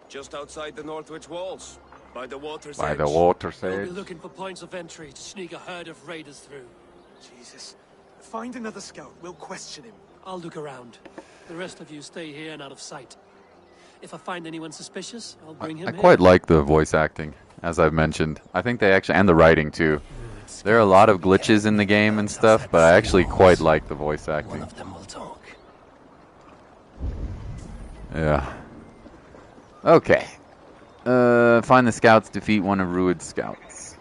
Just outside the Northwich walls, by the water's By edge. the water's We'll edge. be looking for points of entry to sneak a herd of raiders through. Jesus. Find another scout. We'll question him. I'll look around. The rest of you stay here and out of sight. If I find anyone suspicious, I'll bring him I here. quite like the voice acting, as I've mentioned. I think they actually, and the writing too. There are a lot of glitches in the game and stuff, but I actually quite like the voice acting. One of them will talk. Yeah. Okay. Find the scouts, defeat one of Rued's scouts.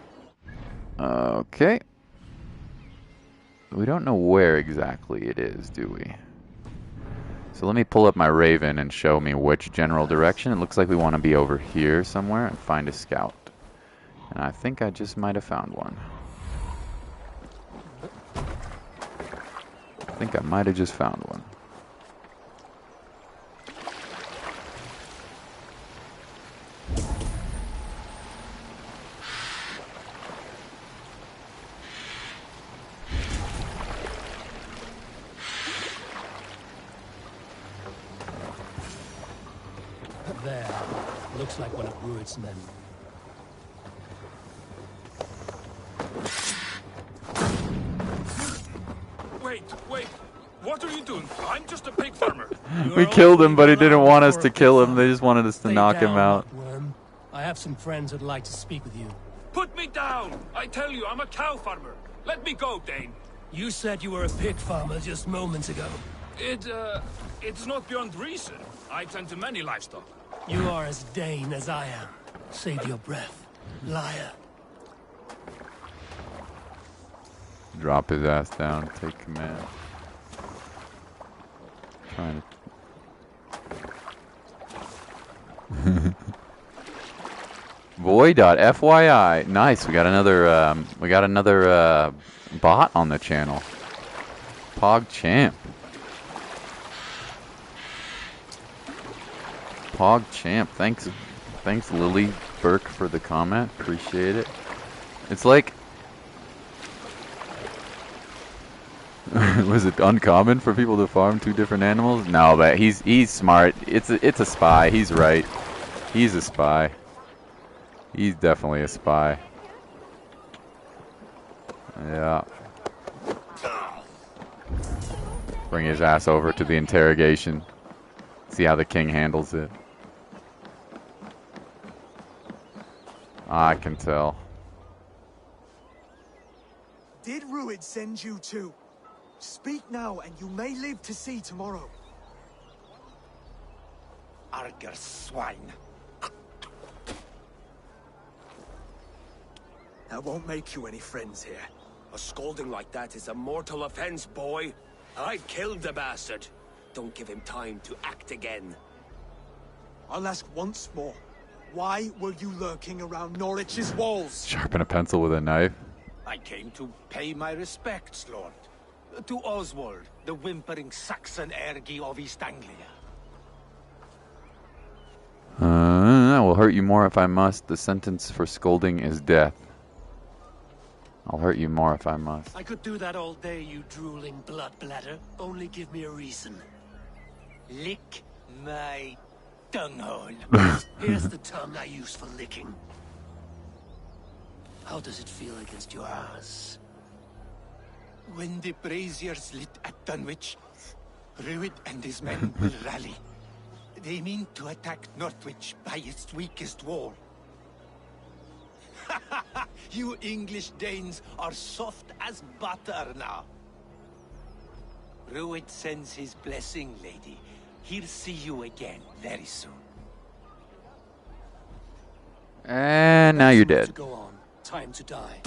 Okay. We don't know where exactly it is, do we? So let me pull up my Raven and show me which general direction. It looks like we want to be over here somewhere and find a scout. And I think I just might have found one. I think I might have just found one. There. Looks like one of Rued's men. Wait. What are you doing? I'm just a pig farmer. We killed him, but he didn't want us to kill him. They just wanted us to knock him out. Worm. I have some friends who'd like to speak with you. Put me down! I tell you, I'm a cow farmer. Let me go, Dane. You said you were a pig farmer just moments ago. It's not beyond reason. I tend to many livestock. You are as Dane as I am. Save your breath, liar. Drop his ass down. Take command. Trying to... Void.fyi. Nice. We got another bot on the channel. PogChamp. PogChamp. Thanks Lily Burke for the comment. Appreciate it. It's like, was it uncommon for people to farm 2 different animals? No, but he's smart. It's a spy. He's right. He's a spy. He's definitely a spy. Yeah. Bring his ass over to the interrogation. See how the king handles it. I can tell. Did Ruid send you too? Speak now, and you may live to see tomorrow. Arger swine. That won't make you any friends here. A scolding like that is a mortal offense, boy. I killed the bastard. Don't give him time to act again. I'll ask once more. Why were you lurking around Norwich's walls? Sharpen a pencil with a knife. I came to pay my respects, Lord. To Oswald, the whimpering Saxon ergi of East Anglia. That will hurt you more if I must. The sentence for scolding is death. I'll hurt you more if I must. I could do that all day, you drooling blood bladder. Only give me a reason. Lick my dunghole. Here's the tongue I use for licking. How does it feel against your ass? When the braziers lit at Dunwich, Ruid and his men will rally. They mean to attack Northwich by its weakest wall. You English Danes are soft as butter now. Ruid sends his blessing, lady. He'll see you again very soon. And now you're dead. To go on. Time to die.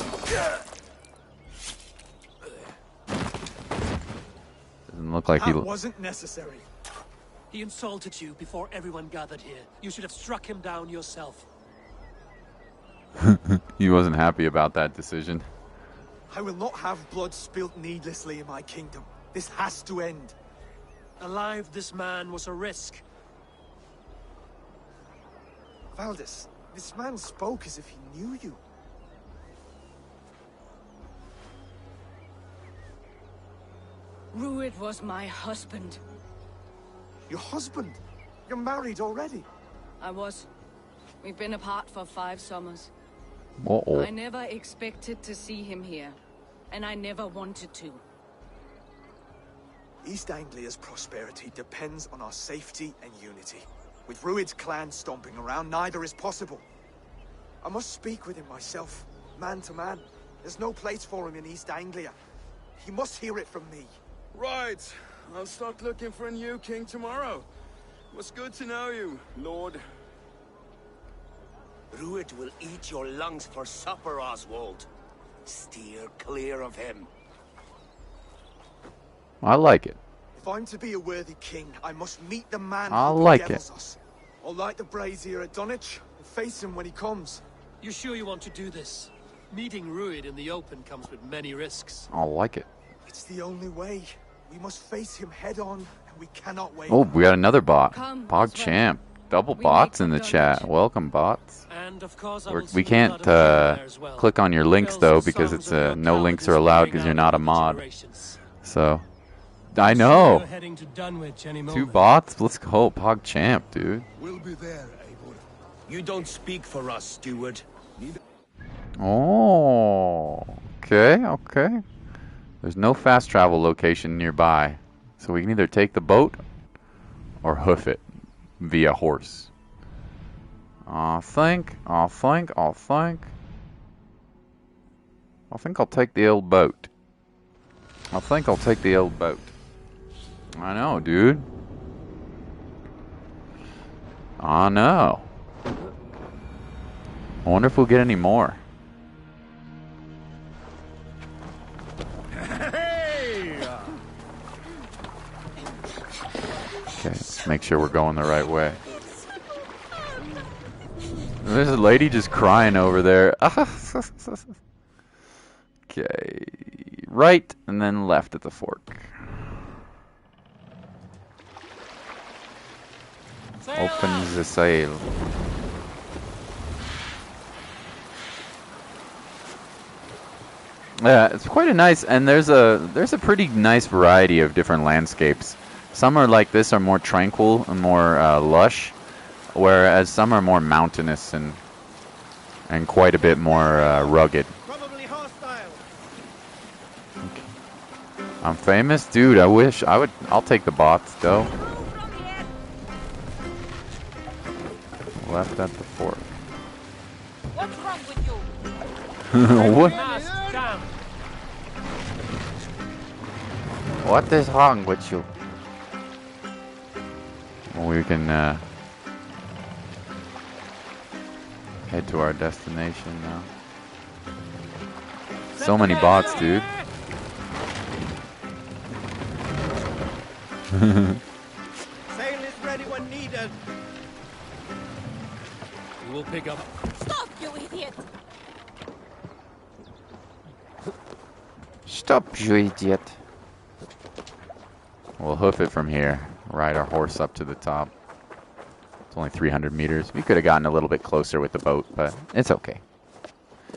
Doesn't look like That wasn't necessary. He insulted you before everyone gathered here. You should have struck him down yourself. He wasn't happy about that decision. I will not have blood spilt needlessly in my kingdom. This has to end. Alive, this man was a risk. Valdis, this man spoke as if he knew you. Ruid was my husband. Your husband? You're married already? I was. We've been apart for 5 summers. Uh-oh. I never expected to see him here, and I never wanted to. East Anglia's prosperity depends on our safety and unity. With Ruid's clan stomping around, neither is possible. I must speak with him myself, man to man. There's no place for him in East Anglia. He must hear it from me. Right. I'll start looking for a new king tomorrow. It was good to know you, Lord. Ruid will eat your lungs for supper, Oswald. Steer clear of him. I like it. If I'm to be a worthy king, I must meet the man I who like bedevils it. us. I'll light the brazier at Dunwich and face him when he comes. You sure you want to do this? Meeting Ruid in the open comes with many risks. I like it. It's the only way. We must face him head on, and we cannot wait. Oh, we got another bot. Come, Pog Champ. Double bots in the chat. Welcome, bots. And of course, We can't click on your links, though, because it's no links are allowed because you're not a mod. So, I know. 2 bots? Let's go. Pog Champ, dude. We'll be there, Eivor. You don't speak for us, steward. Oh, okay, okay. There's no fast travel location nearby, so we can either take the boat or hoof it via horse. I think I'll take the old boat. I know, dude. I know. I wonder if we'll get any more. Okay, let's make sure we're going the right way. There's a lady just crying over there. Okay, right and then left at the fork. Opens the sail. Yeah, it's quite a nice, and there's a pretty nice variety of different landscapes. Some are like this, are more tranquil and more lush, whereas some are more mountainous and quite a bit more rugged. Probably hostile. I'm famous, dude. I wish I would. I'll take the bots though. Left at the fork. What's wrong with you? What? Down. What is wrong with you? Well, we can head to our destination now. So many bots, dude. Sail is ready when needed. We will pick up. Stop, you idiot! Stop, you idiot. We'll hoof it from here. Ride our horse up to the top. It's only 300 meters. We could have gotten a little bit closer with the boat, but it's okay.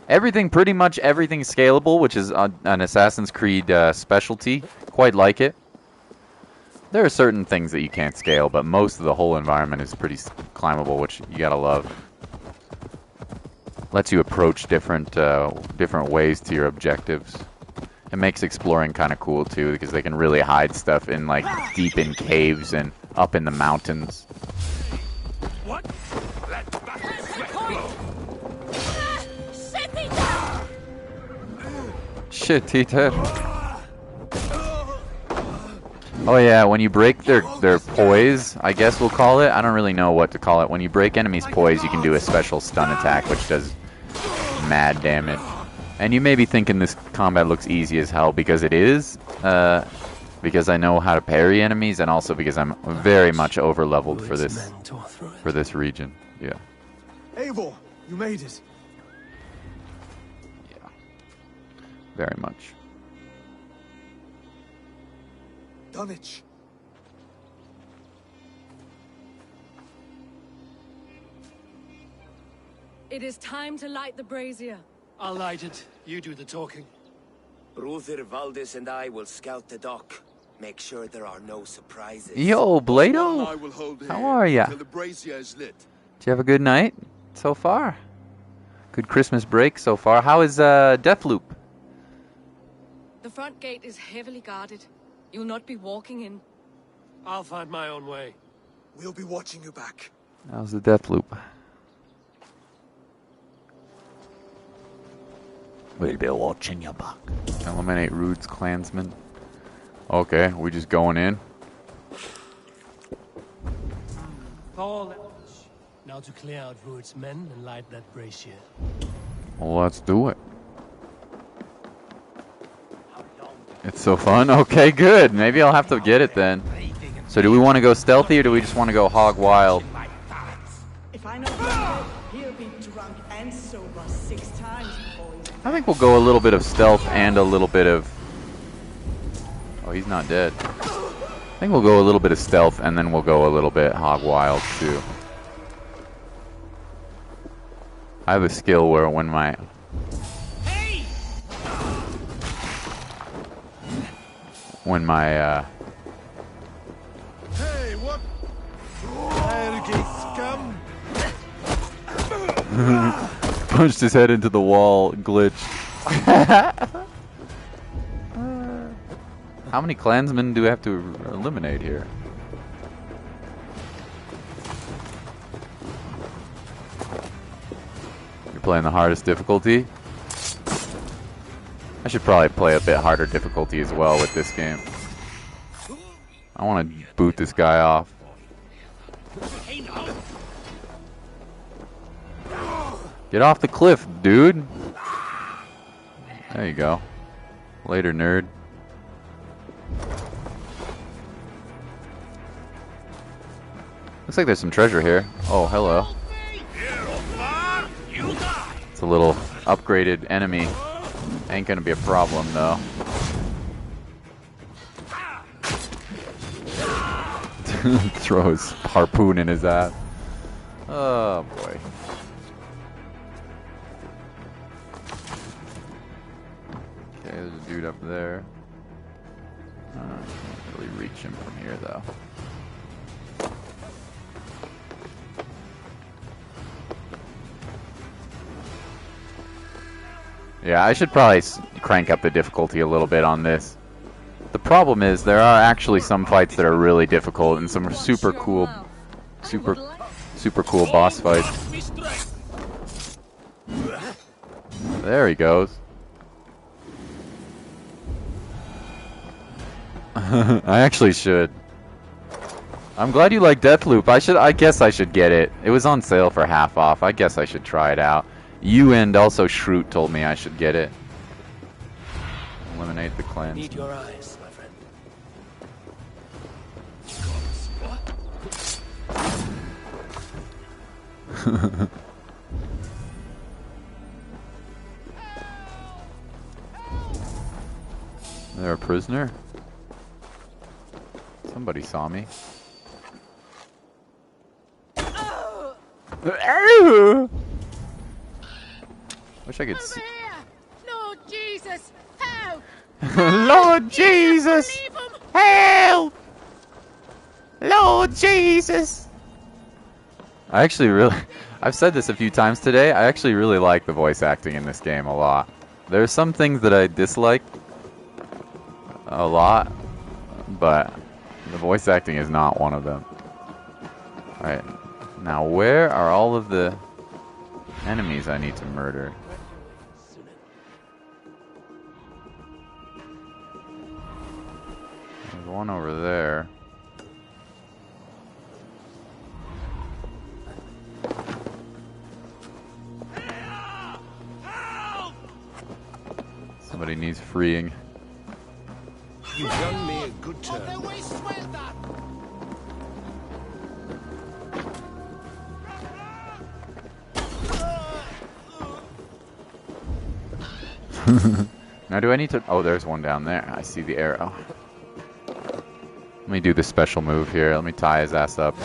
Pretty much everything's scalable, which is an Assassin's Creed specialty. Quite like it. There are certain things that you can't scale, but most of the whole environment is pretty climbable, which you gotta love. Lets you approach different ways to your objectives. It makes exploring kind of cool too, because they can really hide stuff in like deep in caves and up in the mountains. What? Shit, Tita. Oh yeah, when you break their poise, I guess we'll call it. I don't really know what to call it. When you break enemies' poise, you can do a special stun attack, which does mad damage. And you may be thinking this combat looks easy as hell, because it is. Because I know how to parry enemies, and also because I'm very much over-leveled for this region. Yeah. Eivor, you made it. Yeah. Very much. Dunwich. It is time to light the brazier. I'll light it. You do the talking. Ruther, Valdis, and I will scout the dock. Make sure there are no surprises. Yo, Blado. How are ya? Till the brazier is lit. Did you have a good night so far? Good Christmas break so far. How is Deathloop? The front gate is heavily guarded. You'll not be walking in. I'll find my own way. We'll be watching you back. How's the Deathloop? We'll be watching you back. Eliminate Rude's clansmen. Okay, we just going in. Paul, now to clear out Ruud's men and light that brazier. Well, let's do it. It's so fun. Okay, good. Maybe I'll have to get it then. So do we want to go stealthy or do we just want to go hog wild? If I know he'll be drunk and sober 6 times before he's... I think we'll go a little bit of stealth and a little bit of... Oh, he's not dead. I think we'll go a little bit of stealth and then we'll go a little bit hog wild too. I have a skill where when my... Hey, what? Scum! Punched his head into the wall, glitched. How many clansmen do we have to eliminate here? You're playing the hardest difficulty? I should probably play a bit harder difficulty as well with this game. I want to boot this guy off. Get off the cliff, dude. There you go. Later, nerd. Looks like there's some treasure here. Oh, hello. It's a little upgraded enemy. Ain't gonna be a problem, though. Throw his harpoon in his ass. Oh, boy. dude up there. Can't really reach him from here, though. Yeah, I should probably crank up the difficulty a little bit on this. The problem is there are actually some fights that are really difficult and some super cool boss fights. There he goes. I actually should. I'm glad you like Deathloop. I guess I should get it. It was on sale for half off. I guess I should try it out. You and also Shroot told me I should get it. Eliminate the clan. Need your eyes, my friend. They're a prisoner? Somebody saw me. Wish I could see. Lord Jesus, help! Lord Jesus, help! Lord Jesus. I've said this a few times today. I actually really like the voice acting in this game a lot. There's some things that I dislike a lot, but the voice acting is not one of them. Alright, now where are all of the enemies I need to murder? There's one over there. Somebody needs freeing. You've done me a good turn. Now do I need to... Oh, there's one down there. I see the arrow. Let me do the special move here. Let me tie his ass up.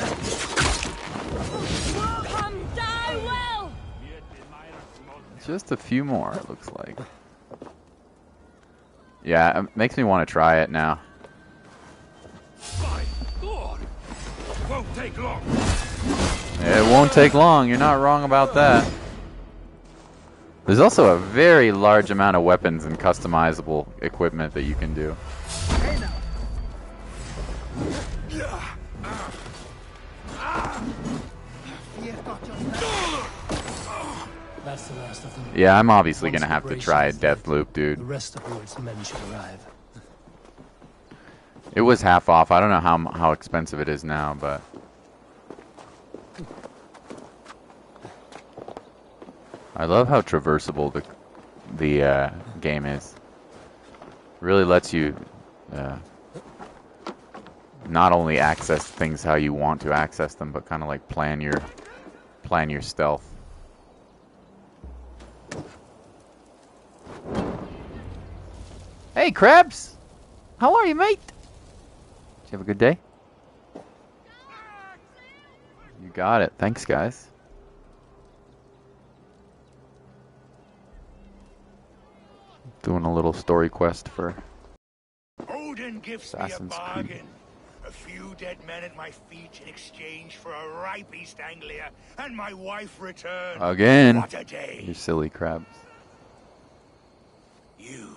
Just a few more, it looks like. Yeah, it makes me want to try it now. My God! It won't take long. It won't take long. You're not wrong about that. There's also a very large amount of weapons and customizable equipment that you can do. That's the last of them. Yeah, I'm obviously Once gonna have to Bridal try Race is Deathloop, dude. The rest of Rued's men should arrive. It was half off. I don't know how expensive it is now, but I love how traversable the game is. Really lets you not only access things how you want to access them, but kind of like plan your stealth. Hey, Krebs! How are you, mate? Did you have a good day? You got it. Thanks, guys. Doing a little story quest for Odin gives me a Assassin's bargain. Creed. A few dead men at my feet in exchange for a ripe East Anglia and my wife returned. Again. What a day. You silly crabs. You.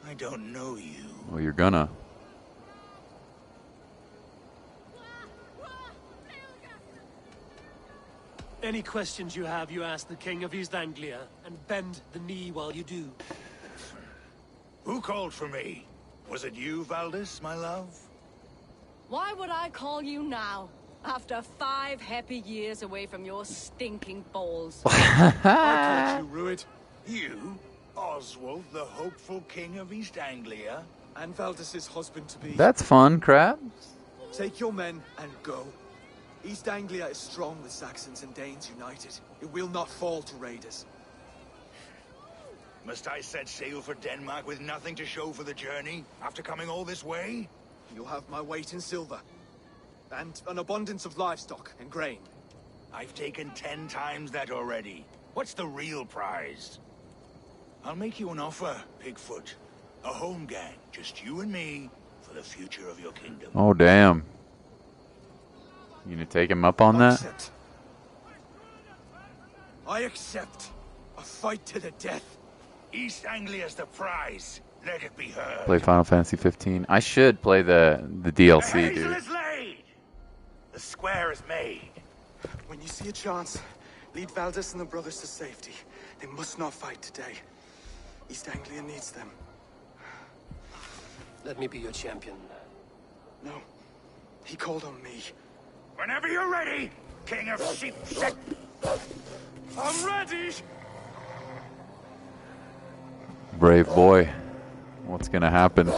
I don't know you. Well, you're gonna. Any questions you have, you ask the King of East Anglia, and bend the knee while you do. Who called for me? Was it you, Valdis, my love? Why would I call you now, after 5 happy years away from your stinking balls? I caught you, Rued. You? Oswald, the hopeful King of East Anglia? And Valdis's husband-to-be. That's fun, crabs. Take your men and go. East Anglia is strong with Saxons and Danes united. It will not fall to raiders. Must I set sail for Denmark with nothing to show for the journey, after coming all this way? You'll have my weight in silver. And an abundance of livestock and grain. I've taken 10 times that already. What's the real prize? I'll make you an offer, Pigfoot. A home gang, just you and me, for the future of your kingdom. Oh, damn. You gonna take him up on that? I accept. A fight to the death. East Anglia's the prize. Let it be heard. Play Final Fantasy 15. I should play the DLC, The hazel dude. is laid. The square is made. When you see a chance, lead Valdis and the brothers to safety. They must not fight today. East Anglia needs them. Let me be your champion. No. He called on me. Whenever you're ready, King of Sheep Set. I'm ready. Brave boy. What's gonna happen?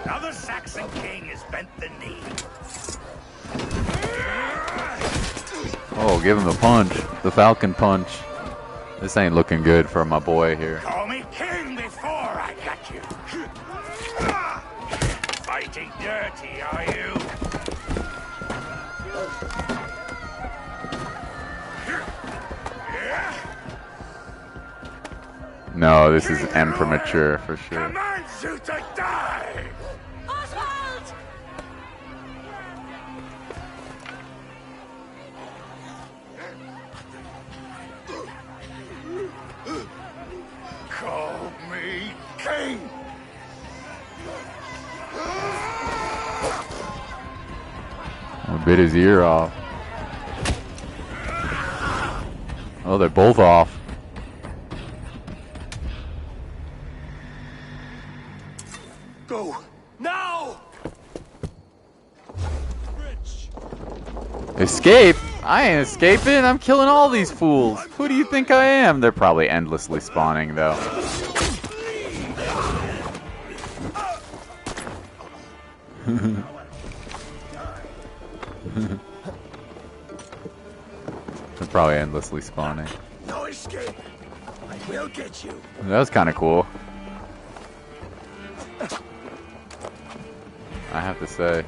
Now the Saxon king has bent the knee. Oh, give him the punch. The Falcon punch. This ain't looking good for my boy here. Call me king before I got you. Fighting dirty, are you? No, this is immature for sure. Commands you to die! Oswald! Call me king! I bit his ear off. Oh, they're both off. Go! Now! Escape? I ain't escaping. I'm killing all these fools. Who do you think I am? They're probably endlessly spawning, though. They're probably endlessly spawning. No escape. I will get you. That was kind of cool. I have to say.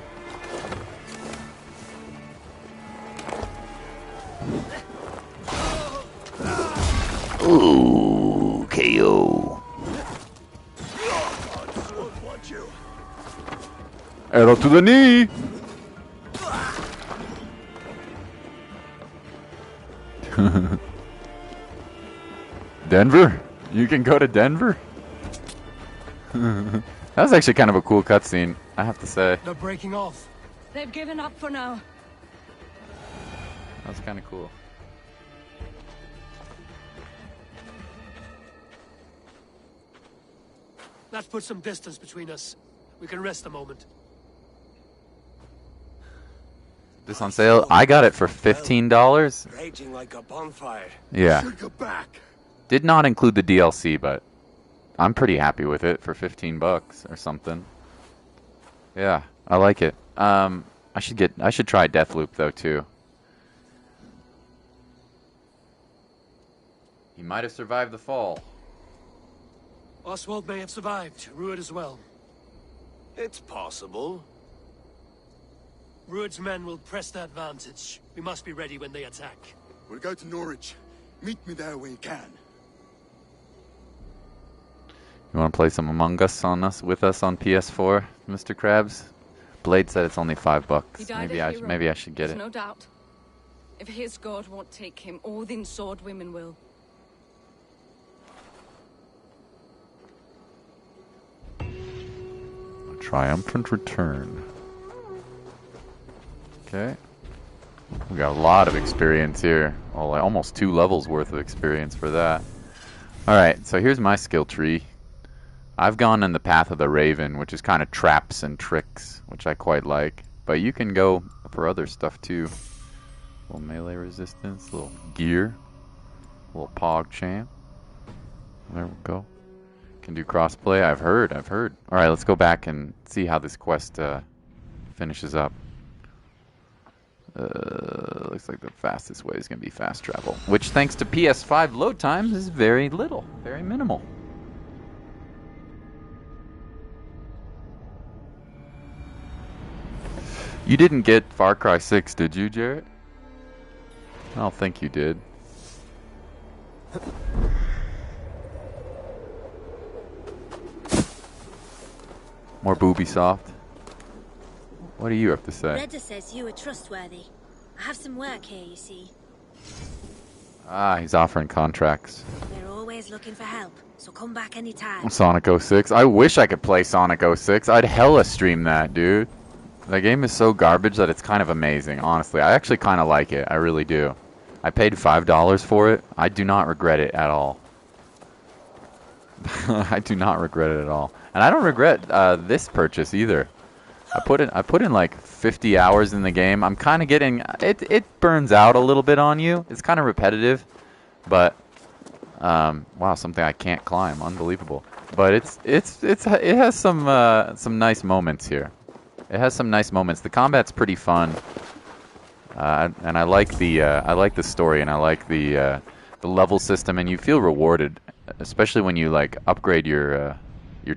Ooh, KO. Arrow to the knee. Denver? You can go to Denver? That was actually kind of a cool cutscene, I have to say. They're breaking off. They've given up for now. That was kind of cool. Let's put some distance between us. We can rest a moment. This on sale? I got it for $15. Raging like a bonfire. Yeah. Should go back. Did not include the DLC, but I'm pretty happy with it for $15 or something. Yeah, I like it. I should try Deathloop though too. He might have survived the fall. Oswald may have survived. Rued as well. It's possible. Rued's men will press the advantage. We must be ready when they attack. We'll go to Norwich. Meet me there when you can. You want to play some Among Us with us on PS4, Mr. Krabs? Blade said it's only $5. He died Maybe I should get There's it. no doubt. If his god won't take him, all the sword women will. A triumphant return. Okay. We got a lot of experience here. Oh, like almost 2 levels worth of experience for that. Alright, so here's my skill tree. I've gone in the path of the Raven, which is kind of traps and tricks, which I quite like. But you can go for other stuff too. A little melee resistance, a little gear, a little pog champ. There we go. Can do crossplay. I've heard. Alright, let's go back and see how this quest finishes up. Looks like the fastest way is going to be fast travel, which, thanks to PS5 load times, is very little, very minimal. You didn't get Far Cry 6, did you, Jarrett? I don't think you did. More booby soft. What do you have to say? Redder says you are trustworthy. I have some work here, you see. Ah, he's offering contracts. We're always looking for help, so come back anytime. Sonic 06. I wish I could play Sonic 06. I'd hella stream that, dude. That game is so garbage that it's kind of amazing, honestly. I actually kind of like it. I really do. I paid $5 for it. I do not regret it at all. I do not regret it at all. And I don't regret this purchase either. I put in like 50 hours in the game. I'm kind of getting it burns out a little bit on you. It's kind of repetitive, but wow, something I can't climb. Unbelievable. But it has some nice moments here. It has some nice moments. The combat's pretty fun. And I like the story, and I like the level system, and you feel rewarded, especially when you like upgrade your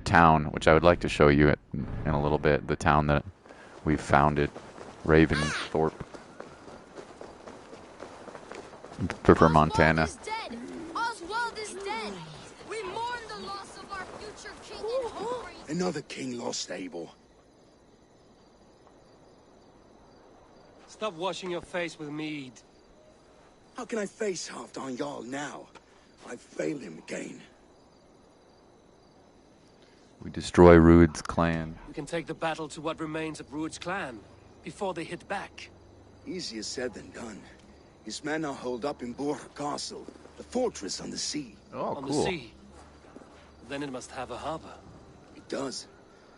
town, which I would like to show you in a little bit. The town that we've founded, Raventhorpe, for Montana. Oswald is dead. We mourn the loss of our future king and hope. Another king lost, Abel. Stop washing your face with mead. How can I face Halfdan Jarl now? I failed him again. We destroy Rued's clan. We can take the battle to what remains of Rued's clan before they hit back. Easier said than done. His men are holed up in Borg Castle, the fortress on the sea. Oh, on cool. the sea. Then it must have a harbor. It does.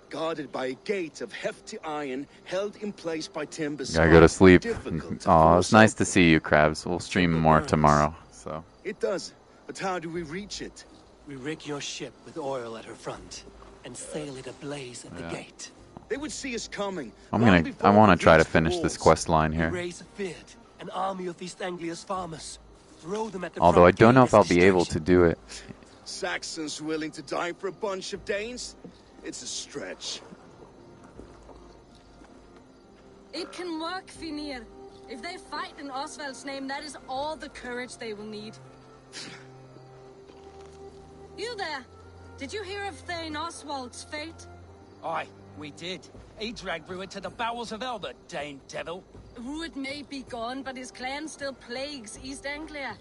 Guarded by a gate of hefty iron held in place by timber. Gotta go to sleep. Oh, it's nice to see you, Krabs. We'll stream more tomorrow. So. It does. But how do we reach it? We rig your ship with oil at her front and sail it ablaze at the gate. They would see us coming. I want to try to finish this quest line here. Raise a beard, an army of East Anglia's farmers. Throw them at the Although I front don't know gate if I'll as be able to do it. Saxons willing to die for a bunch of Danes? It's a stretch. It can work, Finir. If they fight in Oswald's name, that is all the courage they will need. You there? Did you hear of Thane Oswald's fate? Aye, we did. He dragged Rued to the bowels of hell, the Dane devil. Rued may be gone, but his clan still plagues East Anglia.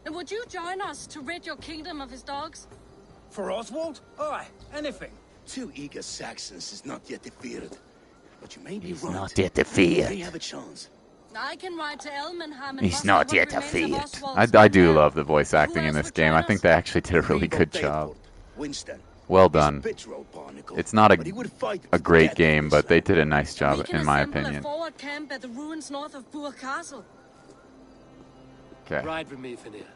And would you join us to rid your kingdom of his dogs? For Oswald? Aye, anything. 2 eager Saxons is not yet defeated. But you may be He's right. not yet defeated. They have a chance. I can ride to Elmenham and He's not yet defeated. I do love the voice acting in this game. I think they actually did a really good job. Well done. It's not a great game, but they did a nice job, in my opinion. Forward camp at the ruins north of Burg Castle. Okay. Ride with me, Finir.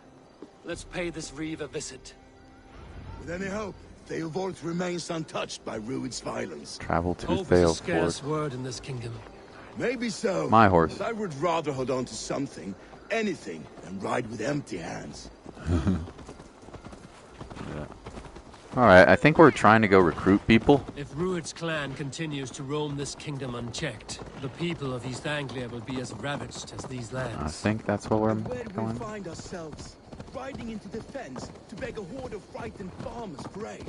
Let's pay this reeve a visit. With any hope, Theovold remains untouched by Rued's violence. Travel to Hope is a scarce Theovold. word in this kingdom. Maybe so. My horse. But I would rather hold on to something, anything, than ride with empty hands. Yeah. Alright, I think we're trying to go recruit people. If Rued's clan continues to roam this kingdom unchecked, the people of East Anglia will be as ravaged as these lands. I think that's what we're Where do we going. find ourselves? Riding into defense to beg a horde of frightened farmers for aid.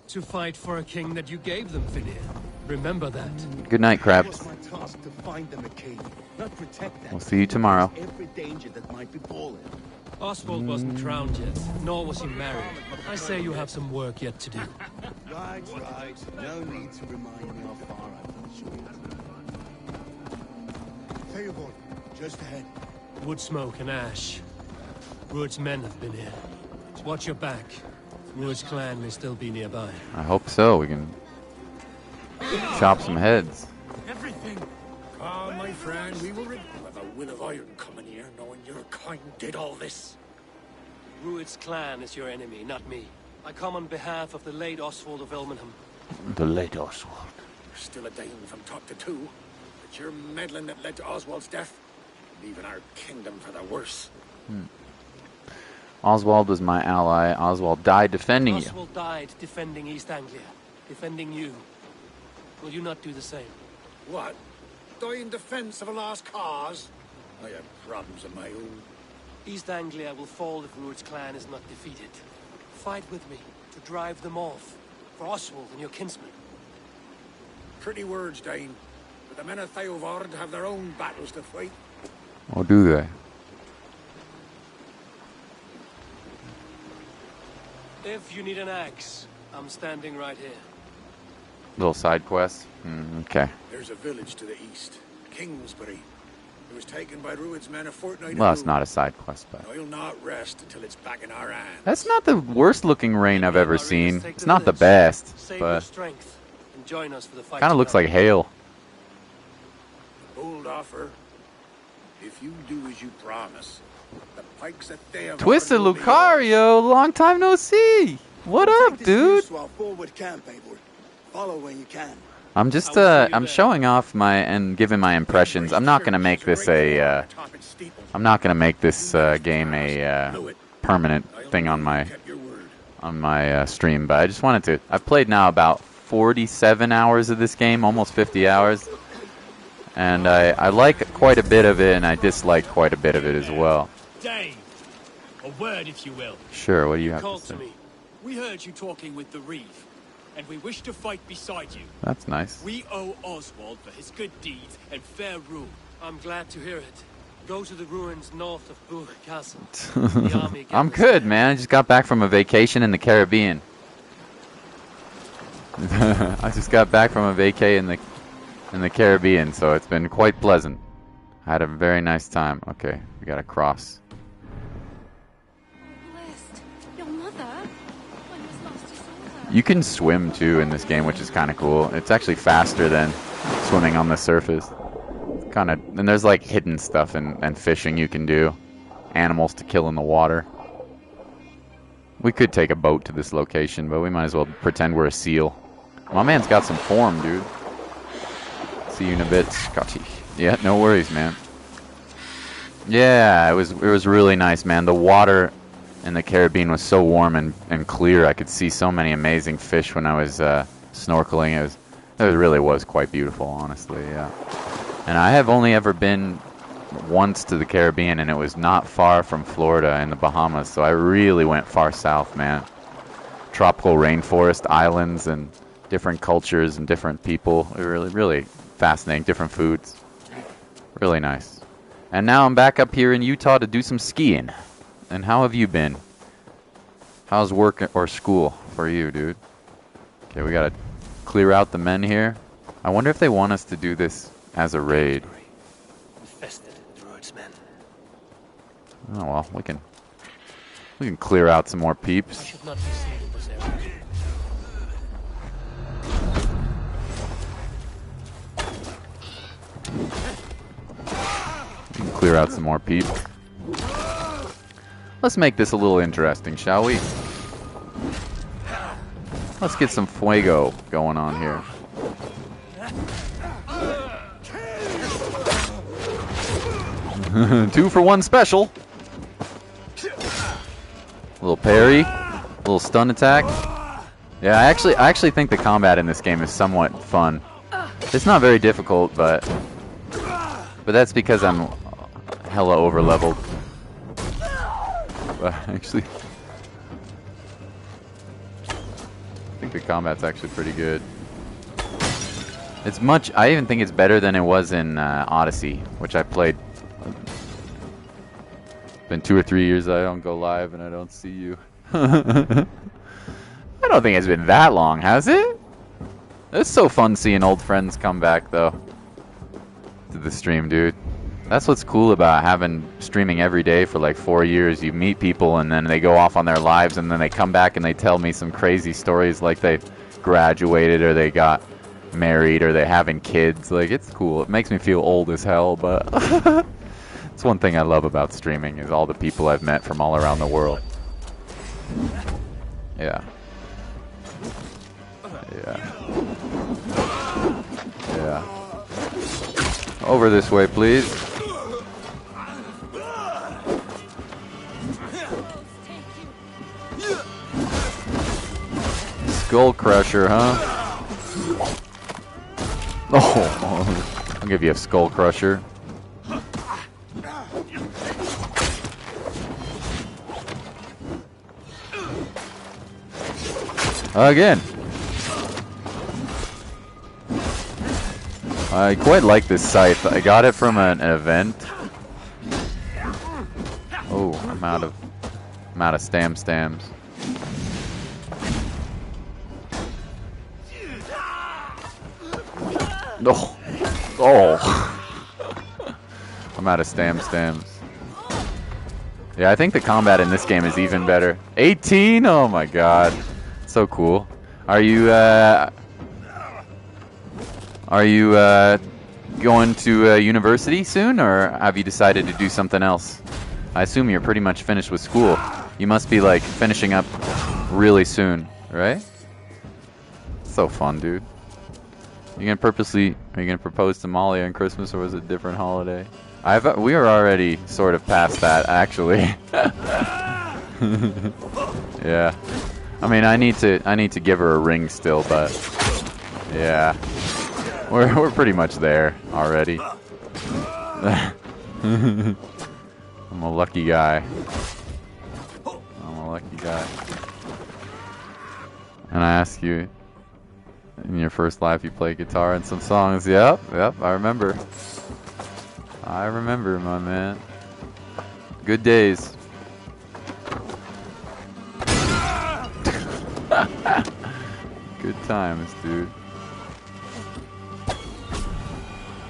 To fight for a king that you gave them, Finir. Remember that. Good night, It was Krabs. my task to find them a king, not protect them. We'll see you tomorrow. Every danger that might befall him. Oswald wasn't crowned yet, nor was he married. I say you have some work yet to do. Right. No need to remind me how far I've come. Theovold, just ahead. Wood smoke and ash. Rued's men have been here. Watch your back. Rued's clan may still be nearby. I hope so. We can chop some heads. Everything. Ah, my friend, we will with a will of iron coming here, knowing your kind did all this. Rued's clan is your enemy, not me. I come on behalf of the late Oswald of Elmenham. The late Oswald. You're still a Dane from top to two. But your meddling that led to Oswald's death, leaving our kingdom for the worse. Oswald was my ally. Oswald died defending you. Oswald died defending East Anglia, defending you. Will you not do the same? What? Die in defense of a lost cause? I have problems of my own. East Anglia will fall if Rued's clan is not defeated. Fight with me to drive them off, for Oswald and your kinsmen. Pretty words, Dane. But the men of Theovard have their own battles to fight. Or do they? If you need an axe, I'm standing right here. Little side quest. Okay. There's a village to the east, Kingsbury. It was taken by Rued's men a fortnight Well, ago. it's not a side quest, but I'll not rest until it's back in our hands. that's not the worst looking rain I've ever seen. It's not the best, Save your but strength and join us for the fight. kind of looks like hail. Bold offer. If you do as you promise, the pikes at Theovard Twisted will be Lucario, long time no see. What up, dude? To our forward camp, Eivor. Follow when you can. I'm just I'm showing off my and giving my impressions. I'm not gonna make this a I'm not gonna make this game a permanent thing on my stream, but I just wanted to. I've played now about 47 hours of this game, almost 50 hours, and I like quite a bit of it, and I dislike quite a bit of it as well. Dane, a word, if you will. Sure, what do you have to say? We heard you talking with the Reeve, and we wish to fight beside you. That's nice. We owe Oswald for his good deeds and fair rule. I'm glad to hear it. Go to the ruins north of Bourg Castle. The army I'm good, man. I just got back from a vacation in the Caribbean. I just got back from a vacay in the Caribbean, so it's been quite pleasant. I had a very nice time. Okay, we got to cross. Your mother? When was last you saw her? You can swim too in this game, which is kind of cool. It's actually faster than swimming on the surface. Kind of, and there's like hidden stuff and fishing you can do, animals to kill in the water. We could take a boat to this location, but we might as well pretend we're a seal. My man's got some form, dude. See you in a bit, Scotty. Yeah, no worries, man. Yeah, it was really nice, man. The water in the Caribbean was so warm and clear. I could see so many amazing fish when I was snorkeling. It really was quite beautiful, honestly. Yeah. And I have only ever been once to the Caribbean, and it was not far from Florida in the Bahamas. So I really went far south, man. Tropical rainforest, islands, and different cultures and different people. Really, really fascinating. Different foods. Really nice. And now I'm back up here in Utah to do some skiing. And how have you been? How's work or school for you, dude? Okay, we gotta clear out the men here. I wonder if they want us to do this as a raid. Infested with Rued's men. Oh well, we can clear out some more I peeps. should not be seen in this area. We can clear out some more peeps. Let's make this a little interesting, shall we? Let's get some fuego going on here. Two for one special. Little parry, little stun attack. Yeah, I actually think the combat in this game is somewhat fun. It's not very difficult, but that's because I'm hella over leveled. But actually, I think the combat's actually pretty good. It's much. I even think it's better than it was in Odyssey, which I played. It's been 2 or 3 years I don't go live and I don't see you. I don't think it's been that long, has it? It's so fun seeing old friends come back, though, to the stream, dude. That's what's cool about having streaming every day for like 4 years. You meet people and then they go off on their lives and then they come back and they tell me some crazy stories like they graduated or they got married or they having kids. Like, it's cool. It makes me feel old as hell, but it's one thing I love about streaming is all the people I've met from all around the world. Yeah. Yeah. Yeah. Over this way, please. Skull Crusher, huh? Oh, I'll give you a Skull Crusher. Again. I quite like this scythe. I got it from an event. Oh, I'm out of stams. Oh. I'm out of stams. Yeah, I think the combat in this game is even better. 18? Oh my god. So cool. Are you going to university soon, or have you decided to do something else? I assume you're pretty much finished with school. You must be like finishing up really soon, right? So fun, dude. Are you gonna propose to Molly on Christmas, or was it a different holiday? We are already sort of past that, actually. Yeah. I mean, I need to give her a ring still, but yeah, we're pretty much there already. I'm a lucky guy. And I ask you, in your first life, you play guitar and some songs. Yep, I remember. I remember, my man. Good days. Good times, dude.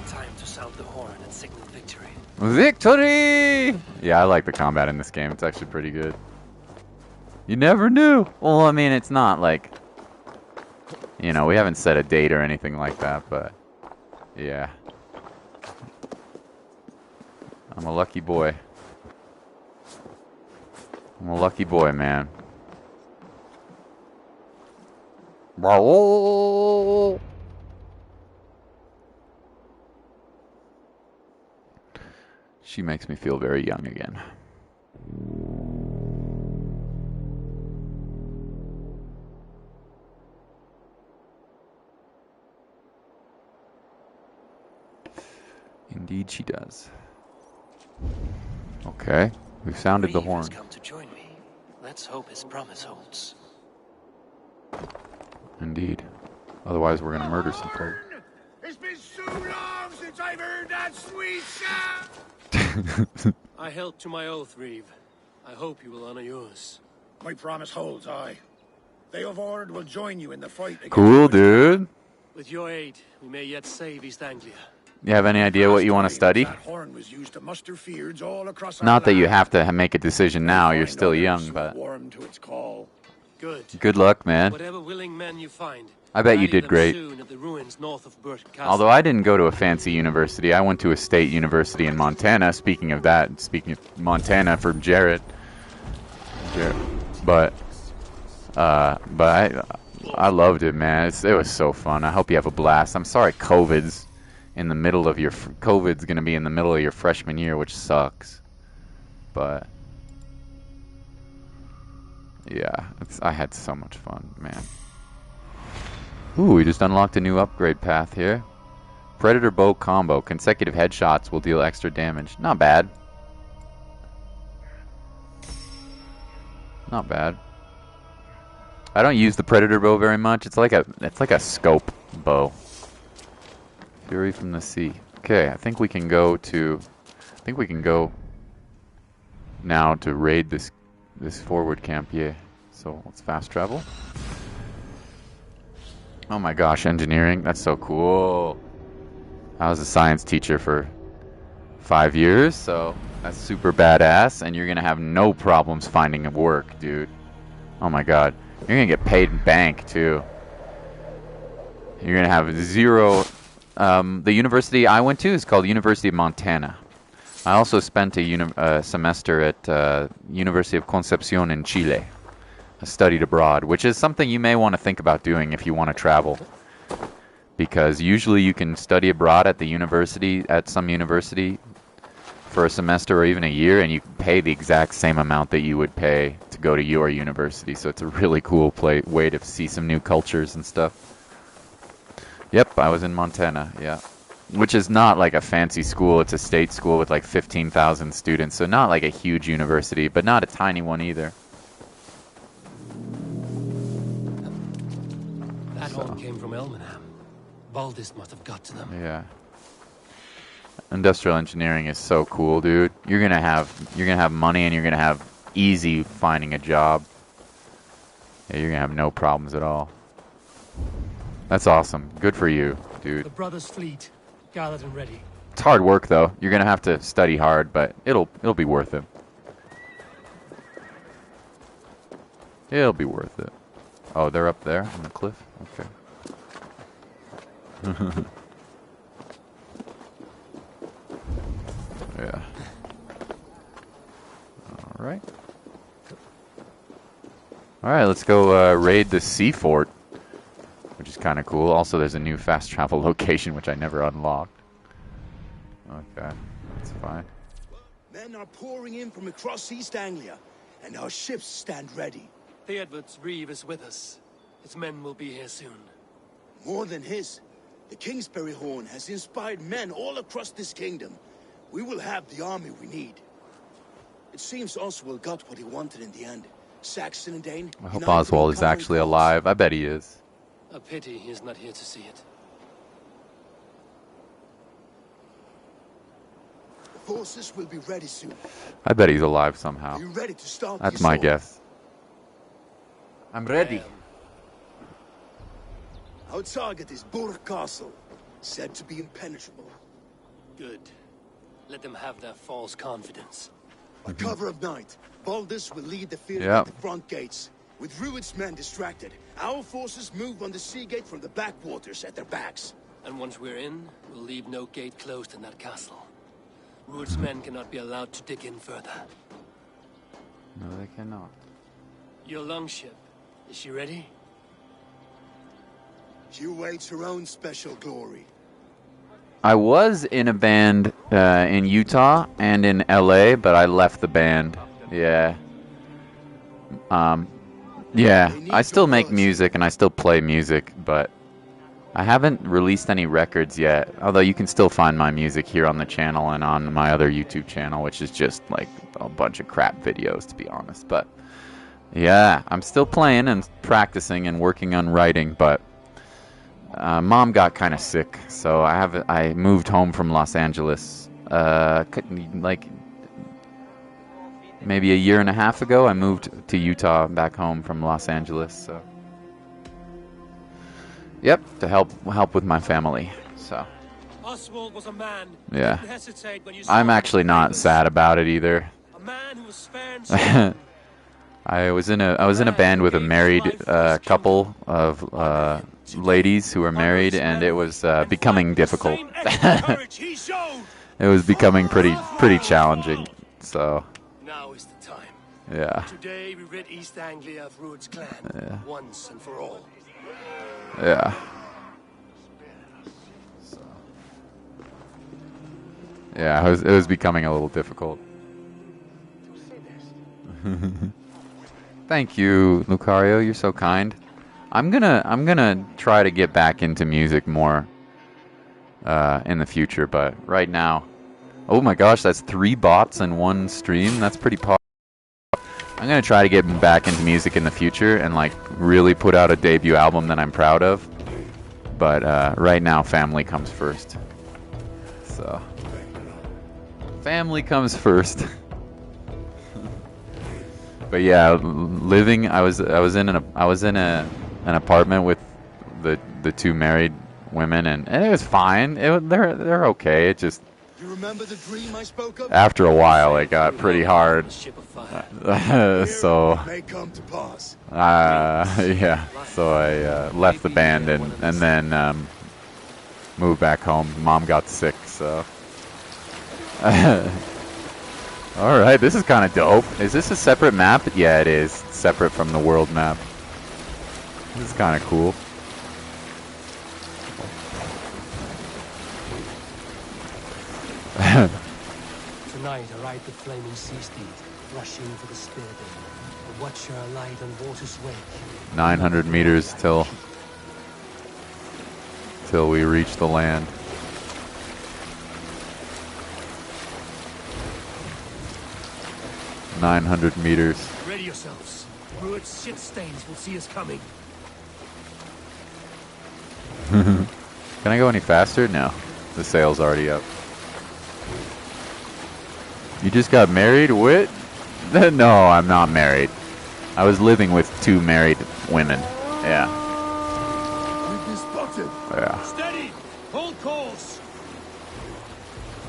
Time to sound the horn and signal victory. Victory! Yeah, I like the combat in this game. It's actually pretty good. You never knew. Well, I mean, it's not like, you know, we haven't set a date or anything like that, but yeah. I'm a lucky boy. I'm a lucky boy, man. She makes me feel very young again. Indeed she does. Okay, we've sounded the horn. Reeve has come to join me. Let's hope his promise holds. Indeed. Otherwise, we're gonna murder some folk. It's been so long since I've heard that sweet sound. I held to my oath, Reeve. I hope you will honor yours. My promise holds, aye. Theovord will join you in the fight against Cool, dude. With your aid, we may yet save East Anglia. You have any idea what you want to study? That horn was used to muster feuds all across our Not that you land. have to make a decision now. You're still young, but Warm to its call. good luck, man. Whatever willing men you find, I bet you rally did them great. soon at the ruins north of Burton Castle. Although I didn't go to a fancy university, I went to a state university in Montana. Speaking of that, speaking of Montana for Jarrett, but I loved it, man. It was so fun. I hope you have a blast. I'm sorry, COVID's in the middle of your COVID's gonna be in the middle of your freshman year, which sucks. But yeah, I had so much fun, man. Ooh, we just unlocked a new upgrade path here. Predator bow combo. Consecutive headshots will deal extra damage. Not bad. Not bad. I don't use the Predator bow very much. It's like a scope bow. Fury from the sea. Okay, I think we can go now to raid this forward camp. Yeah. So let's fast travel. Oh my gosh, engineering. That's so cool. I was a science teacher for 5 years, so that's super badass, and you're gonna have no problems finding work, dude. Oh my god. You're gonna get paid in bank too. You're gonna have zero. The university I went to is called University of Montana. I also spent a semester at University of Concepcion in Chile. I studied abroad, which is something you may want to think about doing if you want to travel. Because usually you can study abroad at some university for a semester or even a year, and you can pay the exact same amount that you would pay to go to your university, so it's a really cool way to see some new cultures and stuff. Yep, I was in Montana, yeah. Which is not like a fancy school. It's a state school with like 15,000 students, so not like a huge university, but not a tiny one either. That all came from Elmenham. Baldist must have got to them. Yeah. Industrial engineering is so cool, dude. You're gonna have money and you're gonna have easy finding a job. Yeah, you're gonna have no problems at all. That's awesome. Good for you, dude. The brothers' fleet, gathered and ready. It's hard work though. You're gonna have to study hard, but it'll be worth it. It'll be worth it. Oh, they're up there on the cliff? Okay. Yeah. Alright. Alright, let's go raid the sea fort, which is kind of cool. Also, there's a new fast travel location, which I never unlocked. Okay, that's fine. Men are pouring in from across East Anglia, and our ships stand ready. The Edward's Reeve is with us. His men will be here soon. More than his. The Kingsbury Horn has inspired men all across this kingdom. We will have the army we need. It seems Oswald got what he wanted in the end. Saxon and Dane. I hope Oswald is actually alive. I bet he is. A pity he's not here to see it. The forces will be ready soon. I bet he's alive somehow. Are you ready to start? That's my guess. I'm ready. Our target is Burg Castle, said to be impenetrable. Good. Let them have their false confidence. By cover of night, Baldus will lead the field Yep. at the front gates. With Rued's men distracted, our forces move on the sea gate from the backwaters at their backs. And once we're in, we'll leave no gate closed in that castle. Rued's men cannot be allowed to dig in further. No, they cannot. Your longship, is she ready? She awaits her own special glory. I was in a band in Utah and in LA, but I left the band. Yeah. Yeah, I still make music and I still play music, but I haven't released any records yet. Although you can still find my music here on the channel and on my other YouTube channel, which is just like a bunch of crap videos, to be honest. But yeah, I'm still playing and practicing and working on writing, but Mom got kind of sick, so I moved home from Los Angeles like maybe a year and a half ago. I moved to Utah back home from Los Angeles, so yep, to help with my family. So Oswald was a man. yeah, Didn't hesitate when you saw I'm him. actually not sad about it either. A man who was fair and strong. I was in a band with a married couple of ladies who were married, and it was becoming difficult. It was becoming pretty challenging. So Now is the time. yeah, Today we rid East Anglia of Rued's clan Yeah. once and for all. yeah. Yeah, it was becoming a little difficult. Thank you, Lucario. You're so kind. I'm gonna try to get back into music more in the future, but right now, oh my gosh, that's 3 bots in one stream. That's pretty pop. I'm gonna try to get back into music in the future and like really put out a debut album that I'm proud of. But right now, family comes first. So family comes first. But yeah, living. I was in an apartment with the 2 married women, and it was fine. They're okay. It just You remember the dream I spoke of? after a while it got pretty hard. So May come to pass. yeah. So I left the band and then moved back home. Mom got sick, so. All right, this is kind of dope. Is this a separate map? Yeah, it is. It's separate from the world map. This is kind of cool. Tonight I ride the flaming sea steed, rushing for the spear den. watch her light on water's wake. 900 meters till we reach the land. "900 meters." Ready yourselves. Rued's shit stains will see us coming. Can I go any faster? No. The sail's already up. You just got married? What? No, I'm not married. I was living with 2 married women. Yeah. We've been spotted. Yeah. Steady! Hold course!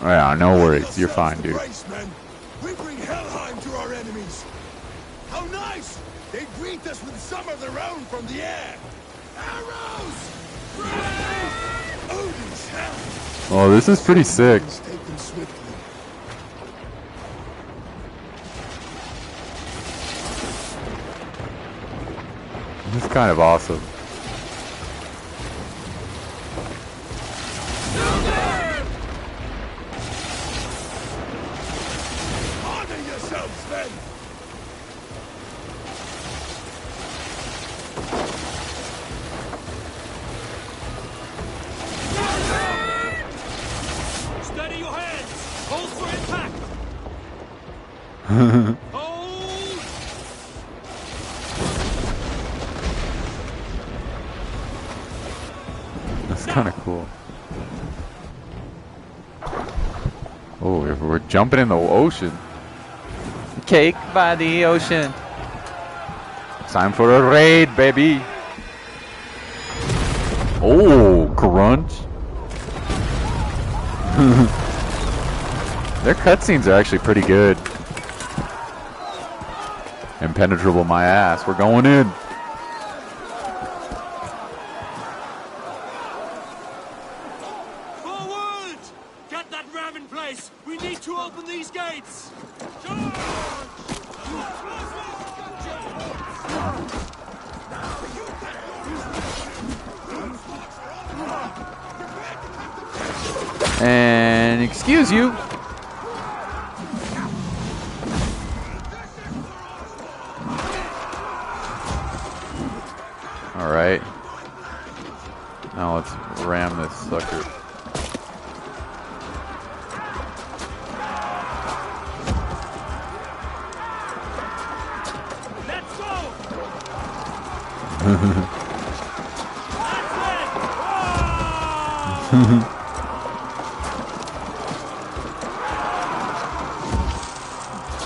Yeah, no worries. You're fine, dude. Race, men. We bring Helheim to our enemies. How nice! They greet us with some of their own from the air. Arrows! Odin's hell! Oh, this is pretty sick. Take them swiftly. This is kind of awesome. Honor yourselves, men! Steady your hands! Hold for impact! Hold! That's kind of cool. Oh, we're jumping in the ocean. Cake by the ocean. Time for a raid, baby. Oh, crunch. Their cutscenes are actually pretty good. Impenetrable my ass. We're going in. Forward! Get that ram in place! We need to open these gates! And excuse you. All right. Now let's ram this sucker. Let's go!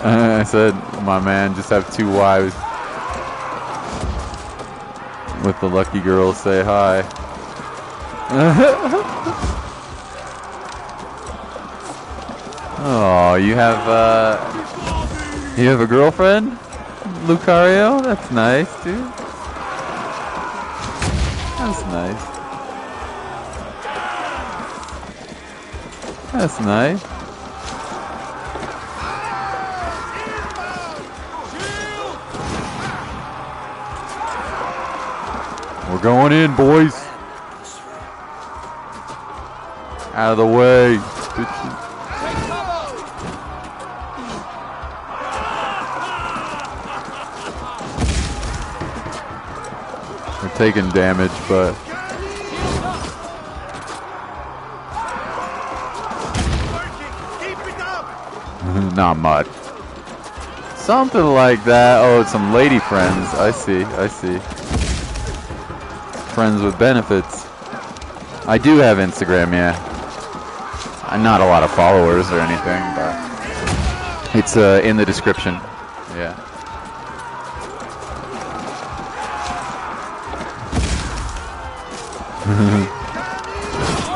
I said, my man, just have 2 wives. With the lucky girls, say hi. Oh, you have a girlfriend, Lucario? That's nice, dude. That's nice. That's nice. We're going in, boys. Out of the way, bitches. We're taking damage, but not much. Something like that. Oh, some lady friends. I see. I see. Friends with benefits. I do have Instagram, yeah. I'm not a lot of followers or anything, but it's in the description. Yeah.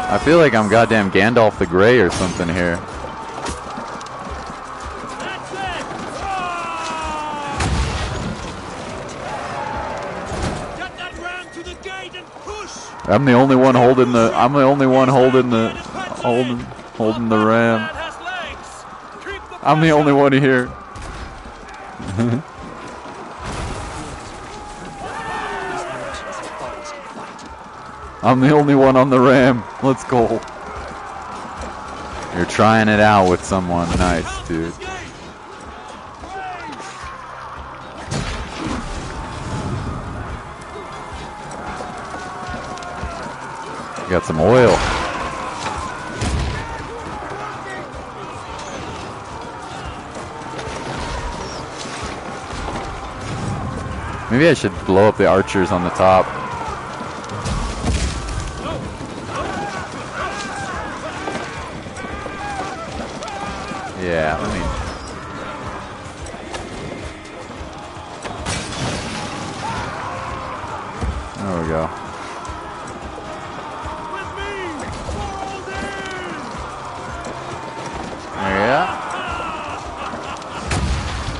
I feel like I'm goddamn Gandalf the Grey or something here. I'm the only one holding the. I'm the only one holding the. Holding the ram. I'm the only one here. I'm the only one on the ram. Let's go. You're trying it out with someone. Nice, dude. Got some oil. Maybe I should blow up the archers on the top. Yeah, let me... There we go. Yeah.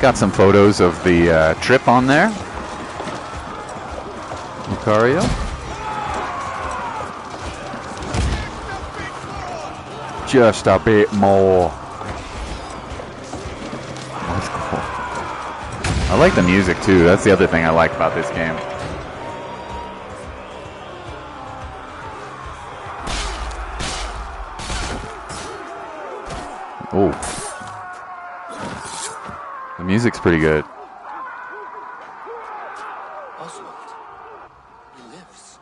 Got some photos of the trip on there. Lucario. Just a bit more. That's cool. I like the music too. That's the other thing I like about this game. Oh. The music's pretty good. Oswald. He lives.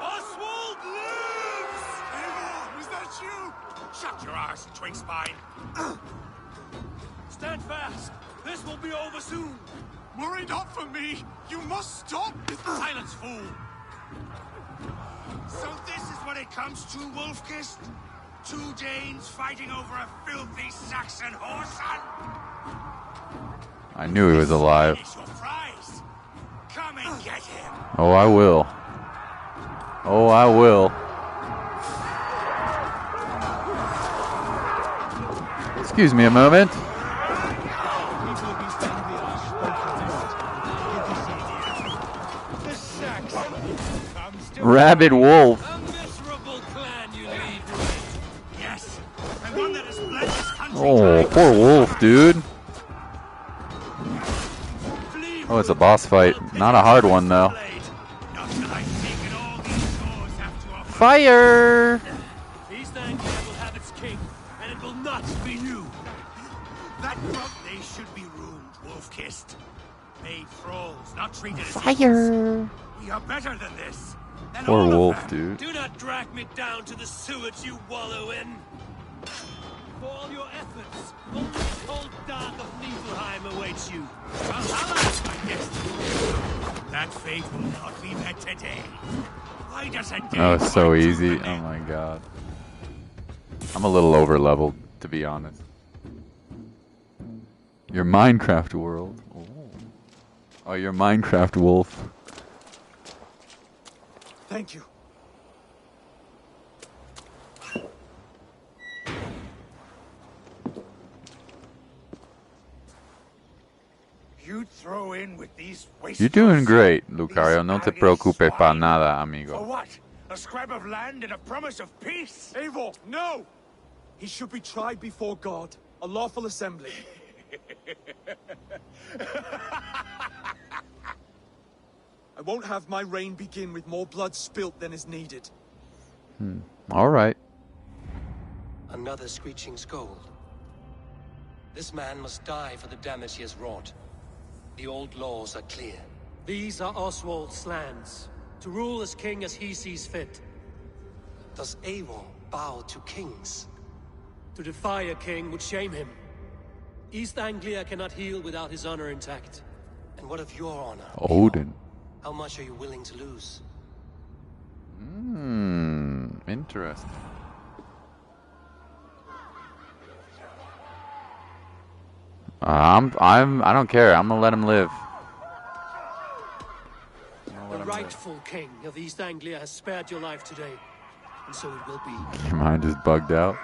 Oswald lives! Eivor, is that you? Shut your arse, twig spine. Stand fast. This will be over soon. Worry not for me. You must stop. Silence, fool. So this is what it comes to, Wolfkist? Two Danes fighting over a filthy Saxon whoreson? I knew he was alive. Finish your prize. Come and get him. Oh, I will. Oh, I will. Excuse me a moment. Rabid wolf. Yes, and one that has bled his country. Oh, poor wolf, dude. Oh, it's a boss fight. Not a hard one, though. Fire! East Anglia will have its king, and it will not be you. That front they should be ruined, wolf-kissed. Made thralls, not treated as Fire! equals. We are better than this. And Poor all of wolf, them. dude. Do not drag me down to the sewage you wallow in. For all your efforts, only the cold dark of Niflheim awaits you. Valhalla is my destiny. That fate will not be met today. Why does a day That was so want to easy. remain? Oh my god. I'm a little over leveled, to be honest. Your Minecraft world. Oh, your Minecraft wolf. Thank you. You'd throw in with these You're doing great, Lucario. No te preocupes para nada, For amigo. what? A scrap of land and a promise of peace? Eivor, no! He should be tried before God, a lawful assembly. I won't have my reign begin with more blood spilt than is needed. All right. Another screeching scold. This man must die for the damage he has wrought. The old laws are clear. These are Oswald's lands, to rule as king as he sees fit. Does Eivor bow to kings? To defy a king would shame him. East Anglia cannot heal without his honor intact. And what of your honor? Odin. How much are you willing to lose? Interesting. I don't care. I'm gonna let him live. The rightful king of East Anglia has spared your life today, and so it will be. Your mind is bugged out.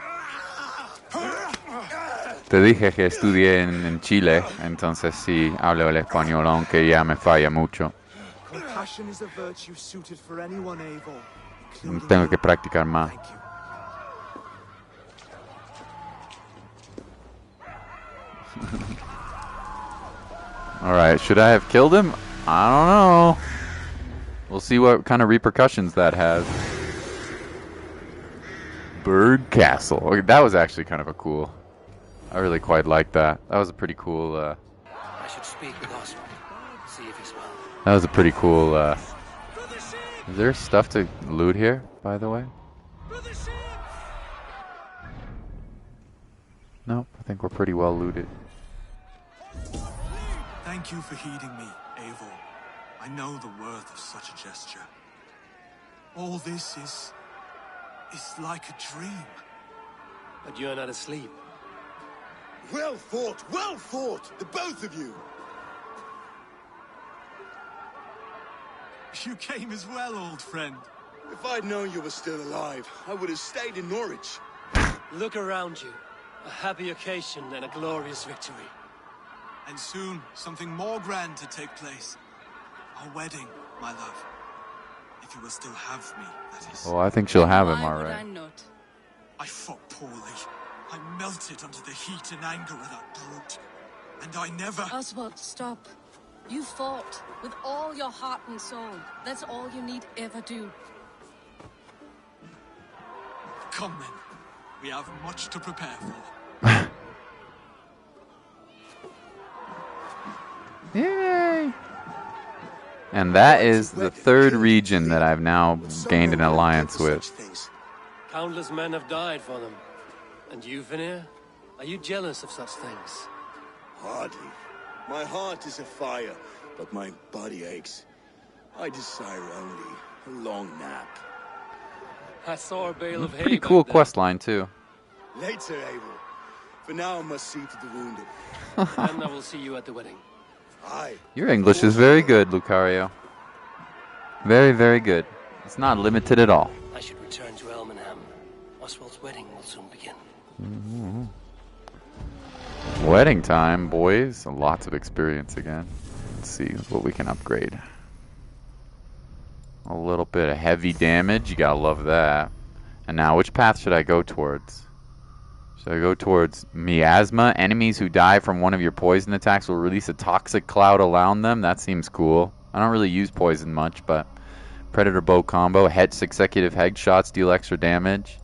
Te dije que estudié en Chile, entonces sí hablo el español, aunque ya me falla mucho. Compassion is a virtue suited for anyone, Eivor. Tengo que practicar más. Alright, should I have killed him? I don't know. We'll see what kind of repercussions that has. Bird Castle. Okay, that was actually kind of a cool. I really quite liked that. That was a pretty cool. I should speak with Oswald. See if he's well. That was a pretty cool Is there stuff to loot here, by the way? Nope, I think we're pretty well looted. Thank you for heeding me, Eivor. I know the worth of such a gesture. All this is like a dream. But you're not asleep. Well fought, the both of you. You came as well, old friend. If I'd known you were still alive, I would have stayed in Norwich. Look around you. A happy occasion and a glorious victory. And soon, something more grand to take place. Our wedding, my love. If you will still have me, that is. Oh, I think she'll have him, Why all would right. I not? I fought poorly. I melted under the heat and anger of that brute. And I never... Oswald, stop. You fought with all your heart and soul. That's all you need ever do. Come then. We have much to prepare for. Yay! And that is the third region that I've now gained an alliance with. Countless men have died for them. And you, Vanir? Are you jealous of such things? Hardly. My heart is afire, but my body aches. I desire only a long nap. I saw a bale of hay. Pretty cool quest line too. Later, Abel. For now, I must see to the wounded. And I will see you at the wedding. Aye. Your English is very good, Lucario. Very, very good. It's not limited at all. I should return to Elmenham. Oswald's wedding will soon begin. Mm-hmm. Wedding time, boys. Lots of experience again. Let's see what we can upgrade. A little bit of heavy damage. You gotta love that. And now, which path should I go towards? Should I go towards miasma? Enemies who die from one of your poison attacks will release a toxic cloud around them. That seems cool. I don't really use poison much, but Predator bow combo. Consecutive headshots deal extra damage.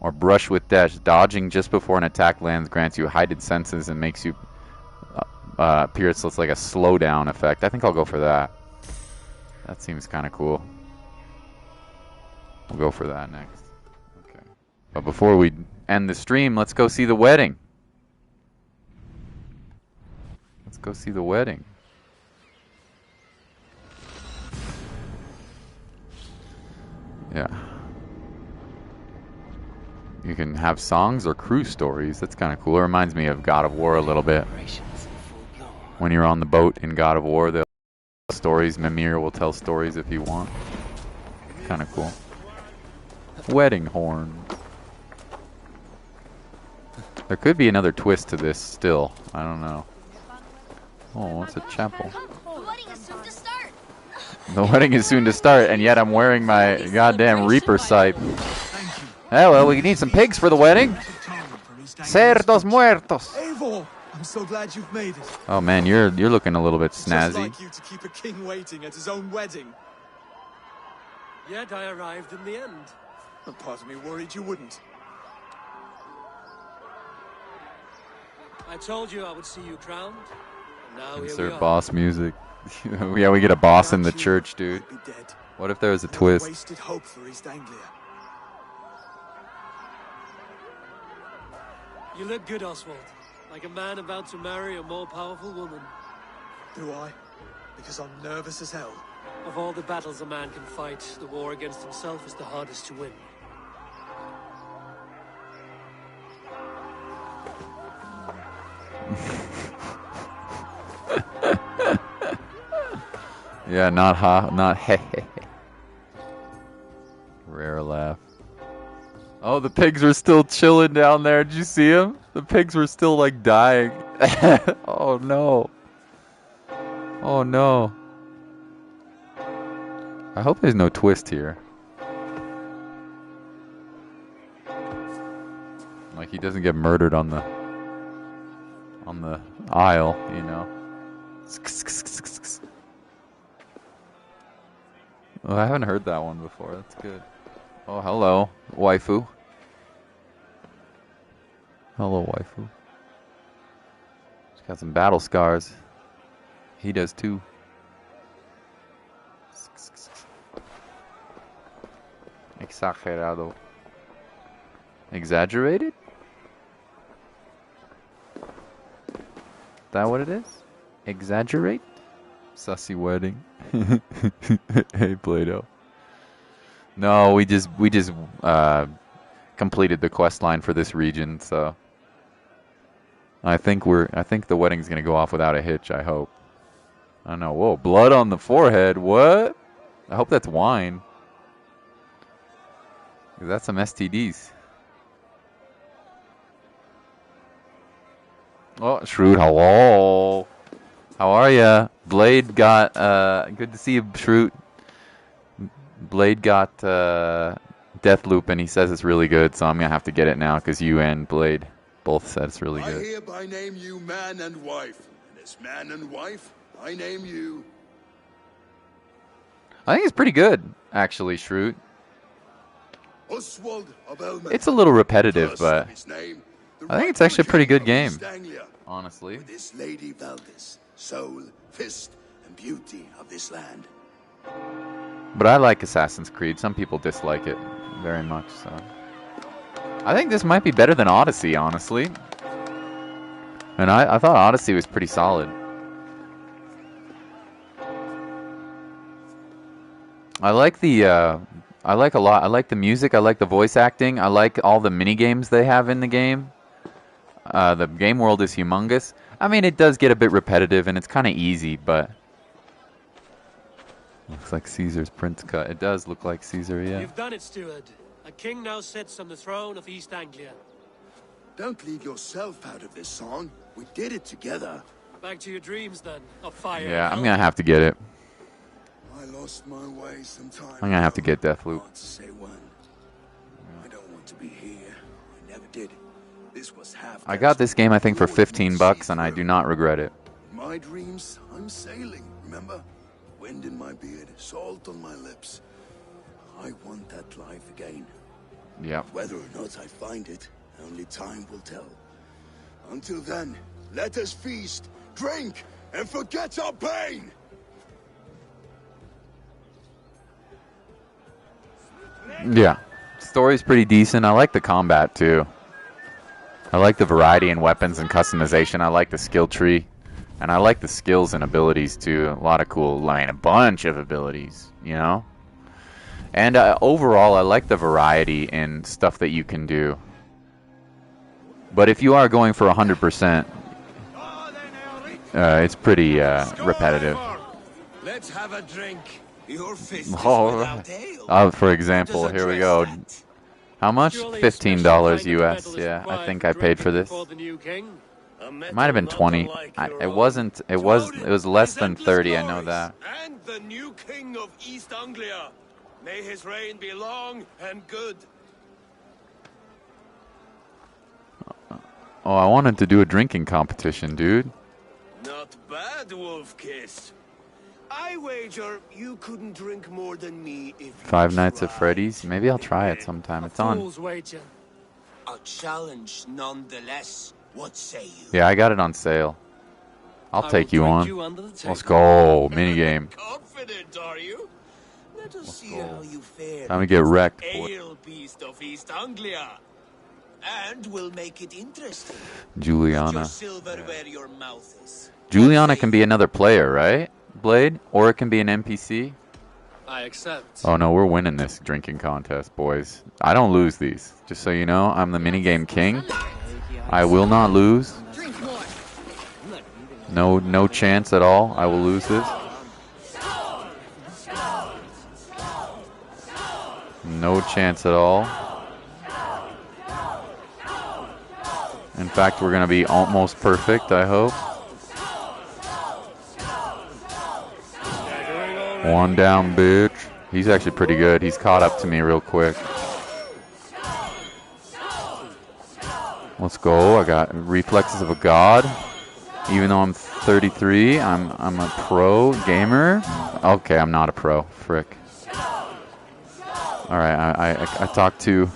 Or brush with dash. Dodging just before an attack lands grants you heightened senses and makes you appear. So it's like a slowdown effect. I think I'll go for that. That seems kind of cool. We'll go for that next. Okay. But before we end the stream, let's go see the wedding. Let's go see the wedding. Yeah. You can have songs or crew stories. That's kind of cool. It reminds me of God of War a little bit. When you're on the boat in God of War, they'll tell stories. Mimir will tell stories if you want. Kind of cool. Wedding horn. There could be another twist to this still. I don't know. Oh, it's a chapel. The wedding is soon to start. The wedding is soon to start, and yet I'm wearing my goddamn Reaper sight. Oh, well, we need some pigs for the wedding. Cerdos muertos. Eivor, I'm so glad you've made it. Oh man, you're looking a little bit Just snazzy. like you to keep a king waiting at his own wedding. Yet I arrived in the end. A part of me worried you wouldn't. I told you I would see you crowned. And now here we Insert are. boss music. Yeah, we get a boss in the church, dude. What if there was a twist? Wasted hope for East Anglia. You look good, Oswald. Like a man about to marry a more powerful woman. Do I? Because I'm nervous as hell. Of all the battles a man can fight, the war against himself is the hardest to win. Yeah, not ha, not he. Rare laugh. Oh, the pigs were still chilling down there. Did you see them? The pigs were still like dying. Oh no. Oh no. I hope there's no twist here. Like he doesn't get murdered on the aisle, you know. Oh, I haven't heard that one before. That's good. Oh, hello, waifu. Hello, waifu. She's got some battle scars. He does too. Exagerado. Exaggerated? That what it is? Exaggerate? Sussy wedding. Hey, Play-Doh. No, we just completed the quest line for this region, so I think the wedding's gonna go off without a hitch. I hope. I don't know. Whoa, blood on the forehead. What? I hope that's wine. 'Cause that's some STDs. Oh, Shrewd, hello. How are ya? Blade got, good to see you, Shrewd. Blade got Deathloop, and he says it's really good, so I'm going to have to get it now, because you and Blade both said it's really good. I hereby name you man and wife. And as man and wife, I name you... I think it's pretty good, actually, Shrewd. Oswald of Elman. It's a little repetitive, but I think it's actually a pretty good game, honestly. With this Lady Valdis, soul, fist, and beauty of this land. But I like Assassin's Creed. Some people dislike it very much, so... I think this might be better than Odyssey, honestly. And I thought Odyssey was pretty solid. I like the, I like a lot. I like the music. I like the voice acting. I like all the mini games they have in the game. The game world is humongous. I mean, it does get a bit repetitive, and it's kind of easy, but... Looks like Caesar's prince cut. It does look like Caesar, yeah. You've done it, steward. A king now sits on the throne of East Anglia. Don't leave yourself out of this song. We did it together. Back to your dreams, then, of fire. Yeah, I'm gonna have to get it. I lost my way sometime. I'm gonna have to get Deathloop. Hard to say when. I don't want to be here. I never did. This was half. I got this game, I think, for $15, and I do not regret it. In my dreams, I'm sailing, remember? Wind in my beard, salt on my lips. I want that life again. Yeah. Whether or not I find it, only time will tell. Until then, let us feast, drink, and forget our pain! Yeah. Story's pretty decent. I like the combat, too. I like the variety in weapons and customization. I like the skill tree. And I like the skills and abilities, too. A lot of cool, a bunch of abilities, you know? And overall, I like the variety in stuff that you can do. But if you are going for 100%, it's pretty repetitive. Let's have a drink. Your fist is without ale. For example, here we go. How much? $15 US. Yeah, I think I paid for this. It might have been 20. It wasn't. It was less than 30. I know that. And the new king of East Anglia. May his reign be long and good. Oh, I wanted to do a drinking competition, dude. Not bad, Wolf-Kiss. I wager you couldn't drink more than me if you Five Nights at Freddy's. Maybe I'll try it sometime. It's on. A challenge nonetheless. What say you? Yeah, I got it on sale. I'll take you on. Let's go. Minigame. Confident, are you? Let us see how you fare. Time to get wrecked. Ale beast of East Anglia. And we'll make it interesting. Juliana. Your silver where your mouth is. Juliana can be another player, right? Blade? Or it can be an NPC? I accept. Oh no, we're winning this drinking contest, boys. I don't lose these. Just so you know, I'm the minigame king. I will not lose. No chance at all I will lose this. No chance at all. In fact, we're going to be almost perfect, I hope. One down, bitch. He's actually pretty good. He's caught up to me real quick. Let's go. I got reflexes of a god. Even though I'm 33, I'm a pro gamer. Okay, I'm not a pro. Frick. All right, I talked too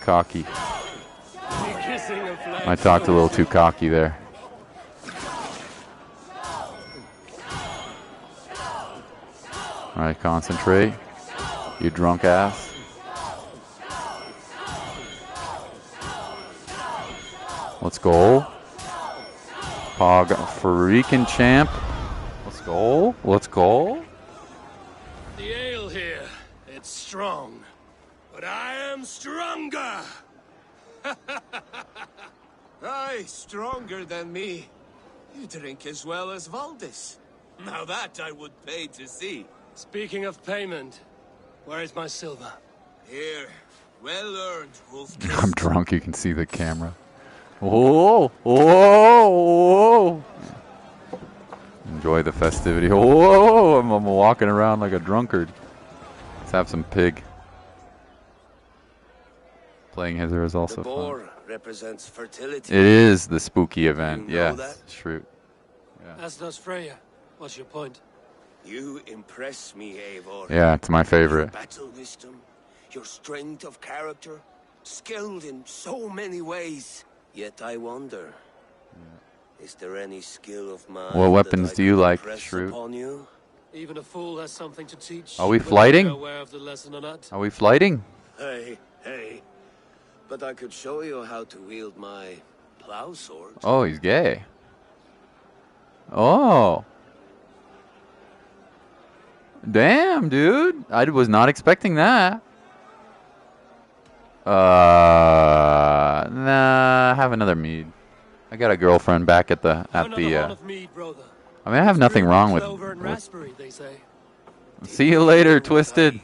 cocky. I talked a little too cocky there. All right, concentrate. You drunk ass. Let's go. Pog freaking champ. Let's go. Let's go. The ale here, it's strong. But I am stronger! Aye, stronger than me. You drink as well as Valdis. Now that I would pay to see. Speaking of payment, where is my silver? Here, well earned, Wolf. I'm drunk. You can see the camera. Whoa! Whoa! Whoa! Enjoy the festivity. Whoa! I'm walking around like a drunkard. Let's have some pig. Playing Hither is also The boar fun. represents fertility. It is the spooky event. You know Yes, that? true. As does Freya. What's your point? You impress me, Eivor. Yeah, it's my favorite. Your battle wisdom, your strength of character, skilled in so many ways. Yet I wonder, is there any skill of mine What weapons that I do you could like, impress Shrew? upon you? Even a fool has something to teach. Are we whether flighting? you're aware of the lesson or not. Are we flighting? Hey. But I could show you how to wield my plow sword. Oh, he's gay. Oh. Damn, dude. I was not expecting that. Nah, have another mead. I got a girlfriend back at the Another one of mead, brother. I mean, I have nothing wrong with Clover and raspberry, they say. See you later, Twisted.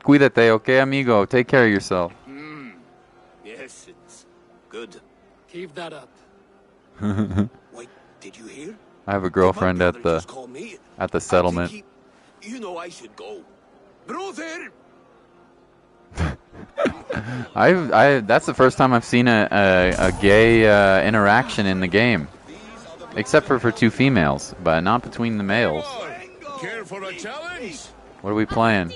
Cuídate, okay, amigo? Take care of yourself. Yes, it's good. Keep that up. Wait, did you hear? I have a girlfriend at the settlement. You know I should go. Brother! That's the first time I've seen a gay interaction in the game, except for two females, but not between the males. Care for a challenge? What are we playing?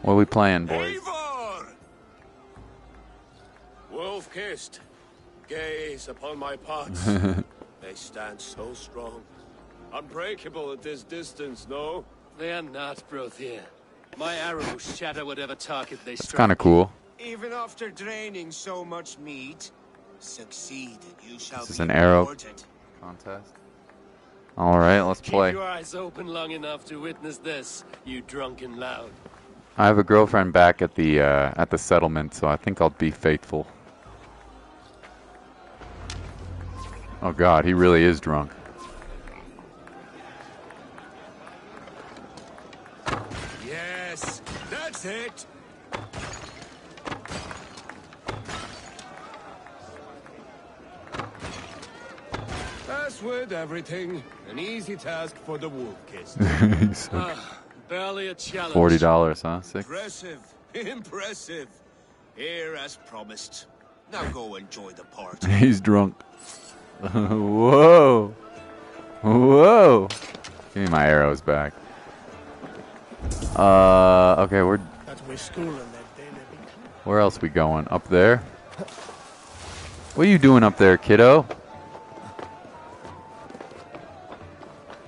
What are we playing, boys? Wolf kissed. Gaze upon my pots. They stand so strong. Unbreakable at this distance, no? They are not, Brothier. My arrows shatter whatever target they strike. It's kind of cool. Even after draining so much meat, succeed and you shall This is be an arrow rewarded. contest. All right, let's play. Keep your eyes open long enough to witness this, you drunken loud. I have a girlfriend back at the settlement, so I think I'll be faithful. Oh God, he really is drunk. Yes, that's it. As with everything, an easy task for the wolf kiss. He's so Barely a challenge. $40, huh? Six. Impressive. Here as promised. Now go enjoy the party. He's drunk. Whoa. Whoa. Give me my arrows back. Okay, where else we going? Up there? What are you doing up there, kiddo?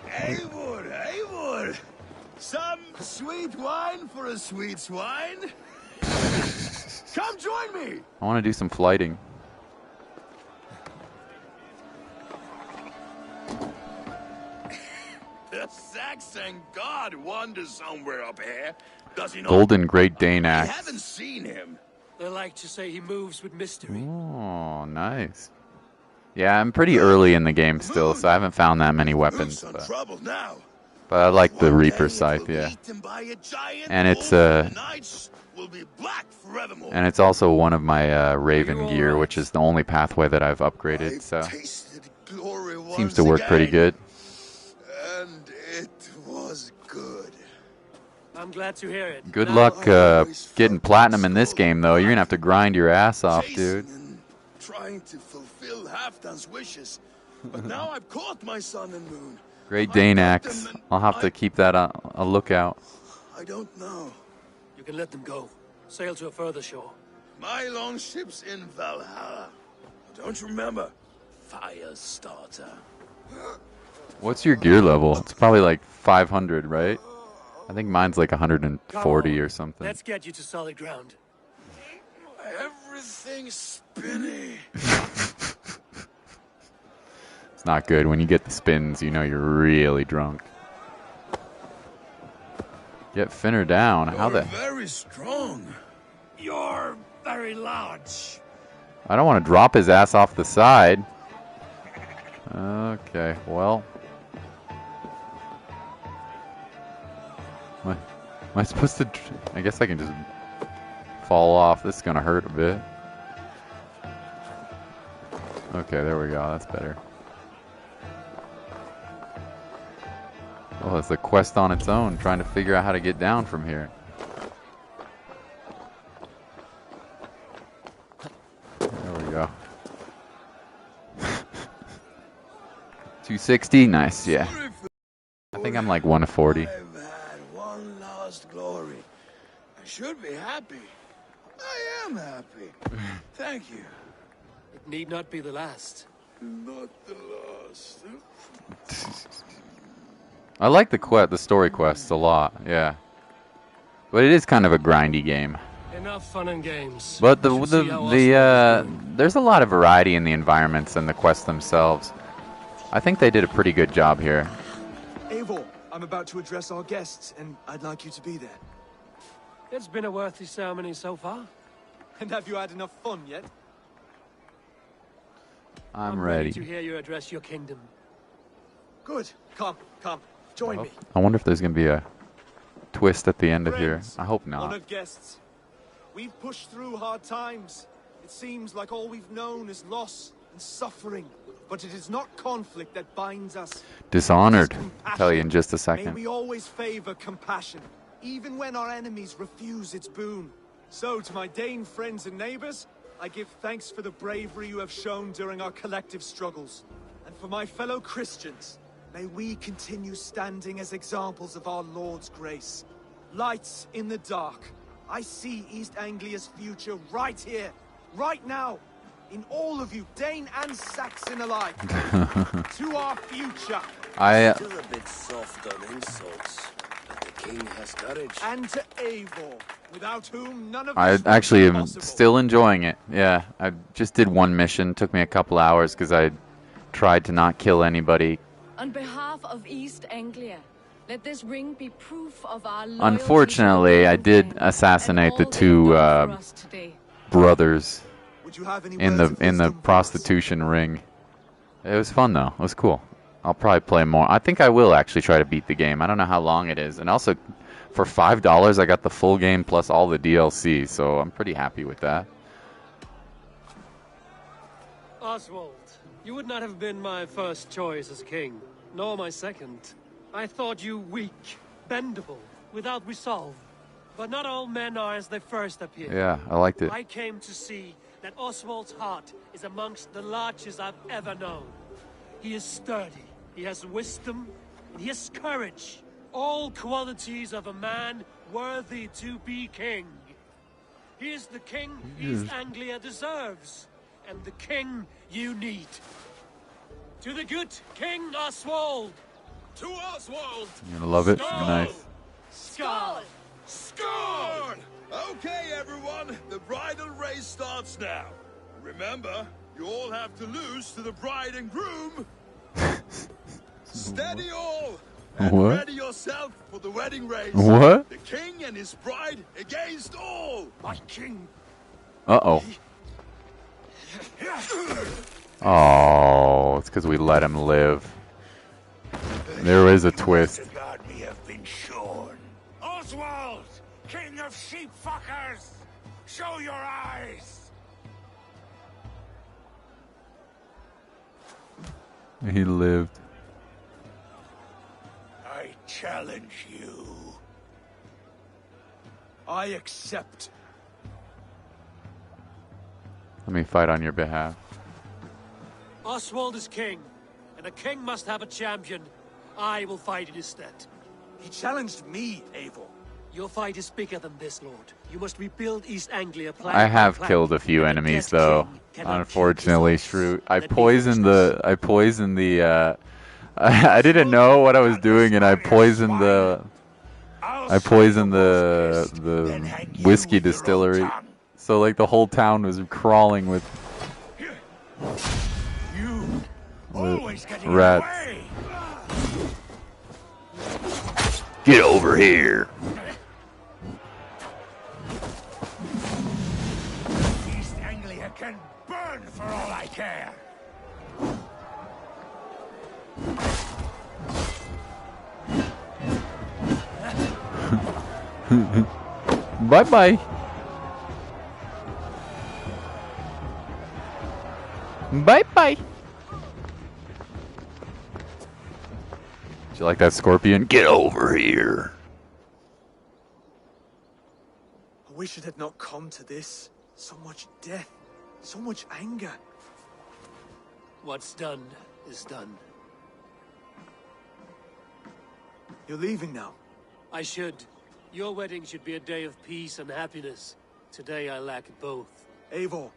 Eivor! Some sweet wine for a sweet swine? Come join me! I want to do some flighting. The Saxon god wanders somewhere up here. Does he not? Golden Great Dane I axe. haven't seen him. They like to say he moves with mystery. Oh, nice. Yeah, I'm pretty early in the game still, so I haven't found that many weapons. Trouble now. But I like the Reaper scythe, yeah. And it's and it's also one of my Raven gear, which is the only pathway that I've upgraded. So seems to work pretty good. And it was good. I'm glad to hear it. Good Now- luck getting platinum in this game, though. You're gonna have to grind your ass off, dude. Trying to fulfill Halfdan's wishes. But now I've caught my sun and moon. Great Dane axe. I'll have to keep that on a lookout. I don't know. You can let them go. Sail to a further shore. My longship's in Valhalla. Don't you remember? Firestarter. What's your gear level? It's probably like 500, right? I think mine's like 140 or something. Let's get you to solid ground. Everything's spinny. It's not good. When you get the spins, you know you're really drunk. Get Finner down. How the... Very strong. You're very large. I don't want to drop his ass off the side. Okay, well. Am I supposed to... I guess I can just fall off. This is going to hurt a bit. Okay, there we go. That's better. Oh, it's a quest on its own, trying to figure out how to get down from here. There we go. 260, nice, yeah. I think I'm like 140. I've had one last glory. I should be happy. I am happy. Thank you. It need not be the last. Not the last. I like the story quests a lot, yeah. But it is kind of a grindy game. Enough fun and games. But there's a lot of variety in the environments and the quests themselves. I think they did a pretty good job here. Eivor, I'm about to address our guests, and I'd like you to be there. It's been a worthy ceremony so far. And have you had enough fun yet? I'm ready. to hear you address your kingdom. Good. Come. Join me. I wonder if there's going to be a twist at the end of here. Friends, I hope not. Honored guests, we've pushed through hard times. It seems like all we've known is loss and suffering. But it is not conflict that binds us. Dishonored. I'll tell you in just a May second. we always favor compassion, even when our enemies refuse its boon. So, to my Dane friends and neighbors, I give thanks for the bravery you have shown during our collective struggles. And for my fellow Christians, may we continue standing as examples of our Lord's grace. Lights in the dark. I see East Anglia's future right here, right now. In all of you, Dane and Saxon alike. To our future. Still a bit soft on insults, but the king has courage. And to Eivor, without whom none of I this actually would be am possible. still enjoying it. Yeah, I just did one mission. Took me a couple hours because I tried to not kill anybody. On behalf of East Anglia, let this ring be proof of our loyalty. Unfortunately, I did assassinate the two brothers in the prostitution ring. It was fun though. It was cool. I'll probably play more. I think I will actually try to beat the game. I don't know how long it is. And also, for $5, I got the full game plus all the DLC, so I'm pretty happy with that. Oswald, you would not have been my first choice as king, nor my second. I thought you weak, bendable, without resolve. But not all men are as they first appear. Yeah, I liked it. I came to see that Oswald's heart is amongst the largest I've ever known. He is sturdy, he has wisdom, and he has courage. All qualities of a man worthy to be king. He is the king East Anglia deserves, and the king you need. To the good King Oswald! To Oswald! You're gonna love it? Nice. Skull! Score! Okay, everyone, the bridal race starts now. Remember, you all have to lose to the bride and groom. Steady all! And What? ready yourself for the wedding race. What? The king and his bride against all. My king. Uh-oh. Oh, it's because we let him live. There is a twist. God me have been shorn. Oswald, king of sheep fuckers, show your eyes. He lived. I challenge you. I accept. Let me fight on your behalf. Oswald is king, and a king must have a champion. I will fight in his stead. He challenged me, Eivor. Your fight is bigger than this, Lord. You must rebuild East Anglia plan I by have plan, killed a few and the enemies dead though. king cannot Unfortunately, Shrew. I poisoned the I didn't know what I was doing and I poisoned the whiskey distillery. So like the whole town was crawling with Always getting rats. away. Get over here. East Anglia can burn for all I care. Bye bye. Bye bye. Do you like that scorpion? Get over here. I wish it had not come to this. So much death, so much anger. What's done is done. You're leaving now. I should. Your wedding should be a day of peace and happiness. Today I lack both. Eivor,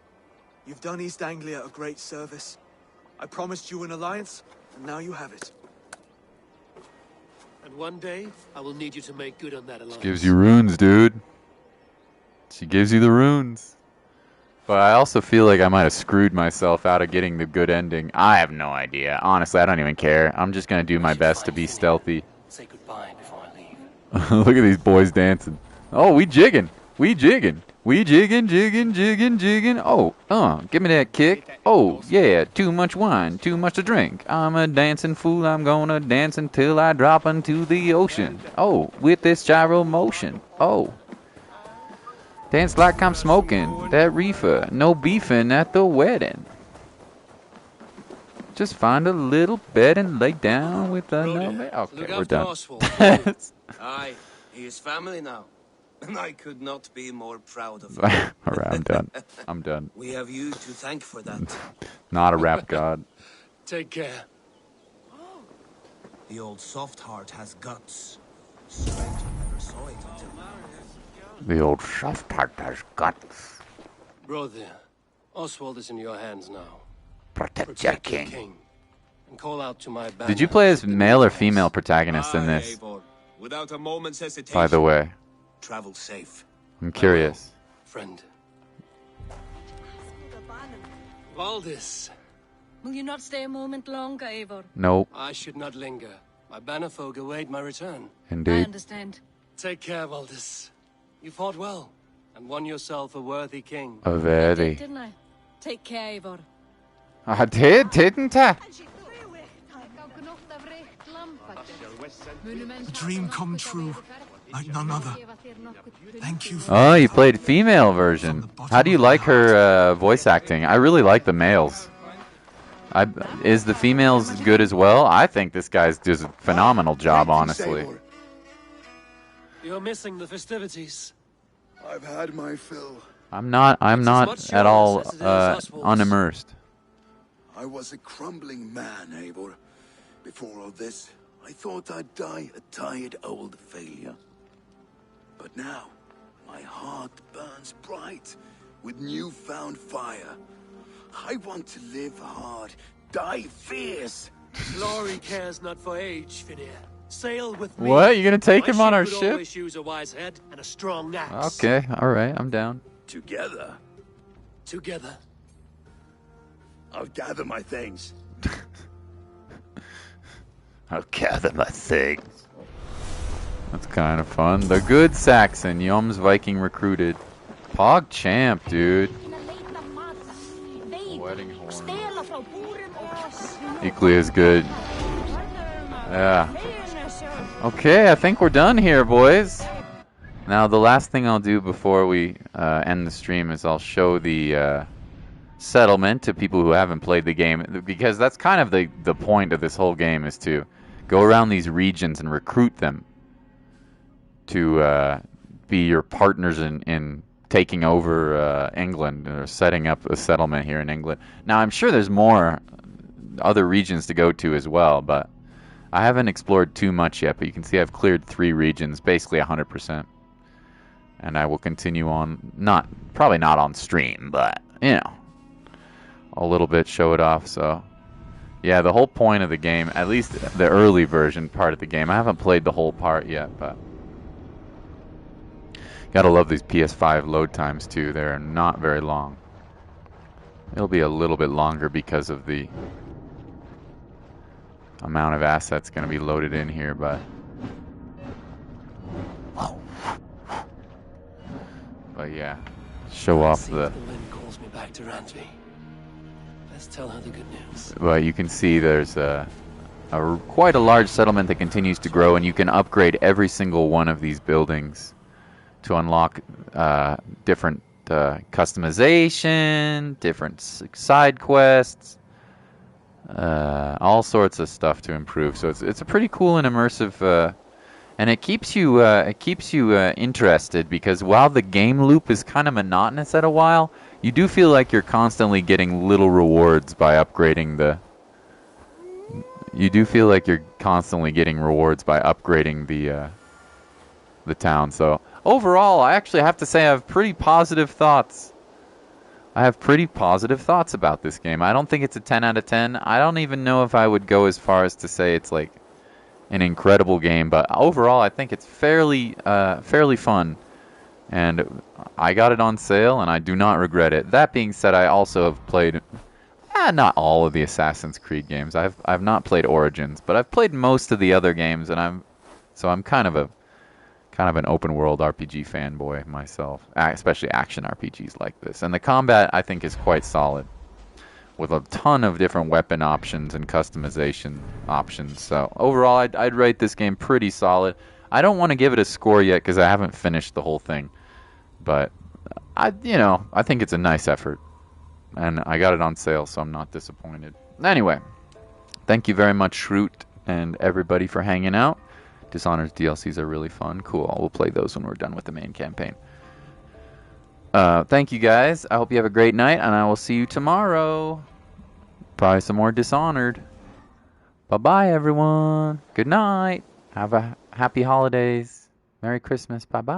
you've done East Anglia a great service. I promised you an alliance, and now you have it. And one day, I will need you to make good on that alliance. Gives you runes, dude. She gives you the runes. But I also feel like I might have screwed myself out of getting the good ending. I have no idea. Honestly, I don't even care. I'm just going to do my best to be stealthy. Say goodbye before I leave. Look at these boys dancing. Oh, we jigging. We jigging. We jigging, jigging, jigging, jigging. Oh, give me that kick. Oh, yeah, too much wine, too much to drink. I'm a dancing fool. I'm gonna dance until I drop into the ocean. Oh, with this gyro motion. Oh. Dance like I'm smoking that reefer. No beefing at the wedding. Just find a little bed and lay down with a no bed. Okay, we're done. Aye, he is family now. And I could not be more proud of him. Alright, I'm done. I'm done. We have you to thank for that. Not a rap god. Take care. The old soft heart has guts. Strange I never saw it until now. The old soft heart has guts. Brother, Oswald is in your hands now. Protect your king. And call out to my band. Did you play as male or female protagonist in this? Without a moment's hesitation. By the way. Travel safe. I'm curious. Friend. Valdis. Will you not stay a moment longer, Eivor? Nope. I should not linger. My banner folk await my return. Indeed. I understand. Take care, Valdis. You fought well, and won yourself a worthy king. A very. Didn't I? Take care, Eivor. I did, didn't I? A dream come true, like none other. Thank you for Oh, you played female version. How do you like her voice acting? I really like the males. Is the females good as well? I think this guy's does a phenomenal job, honestly. You're missing the festivities. I've had my fill. I'm not at all unimmersed. I was a crumbling man, Eivor. Before all this, I thought I'd die a tired old failure. But now, my heart burns bright with newfound fire. I want to live hard, die fierce. Glory cares not for age, Finir. Sail with me. What? You gonna take him on our ship? ship? Always use a wise head and a strong axe. Okay, alright, I'm down. Together? Together. I'll gather my things. I'll gather my things. That's kind of fun. The good Saxon, Yom's Viking recruited. Pog champ, dude. Wedding horn. Equally as good. Yeah. Okay, I think we're done here, boys. Now, the last thing I'll do before we end the stream is I'll show the settlement to people who haven't played the game, because that's kind of the point of this whole game, is to go around these regions and recruit them to be your partners in taking over England, or setting up a settlement here in England. Now, I'm sure there's more other regions to go to as well, but I haven't explored too much yet. But you can see I've cleared 3 regions, basically 100%. And I will continue on, probably not on stream, but, you know, a little bit, show it off. So, yeah, the whole point of the game, at least the early version part of the game, I haven't played the whole part yet, but Gotta love these PS5 load times too. They're not very long. It'll be a little bit longer because of the amount of assets going to be loaded in here, but yeah, show off the. The wind calls me back to Randvi. Let's tell her the good news. Well, you can see there's quite a large settlement that continues to grow, and you can upgrade every single one of these buildings to unlock different customization, different side quests, all sorts of stuff to improve. So it's a pretty cool and immersive, and it keeps you interested, because while the game loop is kind of monotonous at a while, you do feel like you're constantly getting little rewards by upgrading the. You do feel like you're constantly getting rewards by upgrading the town. So overall, I actually have to say I have pretty positive thoughts. I have pretty positive thoughts about this game. I don't think it's a 10 out of 10. I don't even know if I would go as far as to say it's like an incredible game, but overall I think it's fairly fun. And I got it on sale and I do not regret it. That being said, I also have played not all of the Assassin's Creed games. I've not played Origins, but I've played most of the other games, and I'm kind of an open world RPG fanboy myself, especially action RPGs like this. And the combat, I think, is quite solid, with a ton of different weapon options and customization options. So overall, I'd rate this game pretty solid. I don't want to give it a score yet because I haven't finished the whole thing, but I think it's a nice effort. And I got it on sale, so I'm not disappointed. Anyway, thank you very much, Shroot, and everybody for hanging out. Dishonored's DLCs are really fun. Cool. We'll play those when we're done with the main campaign. Thank you, guys. I hope you have a great night, and I will see you tomorrow. Probably some more Dishonored. Bye-bye, everyone. Good night. Have a happy holidays. Merry Christmas. Bye-bye.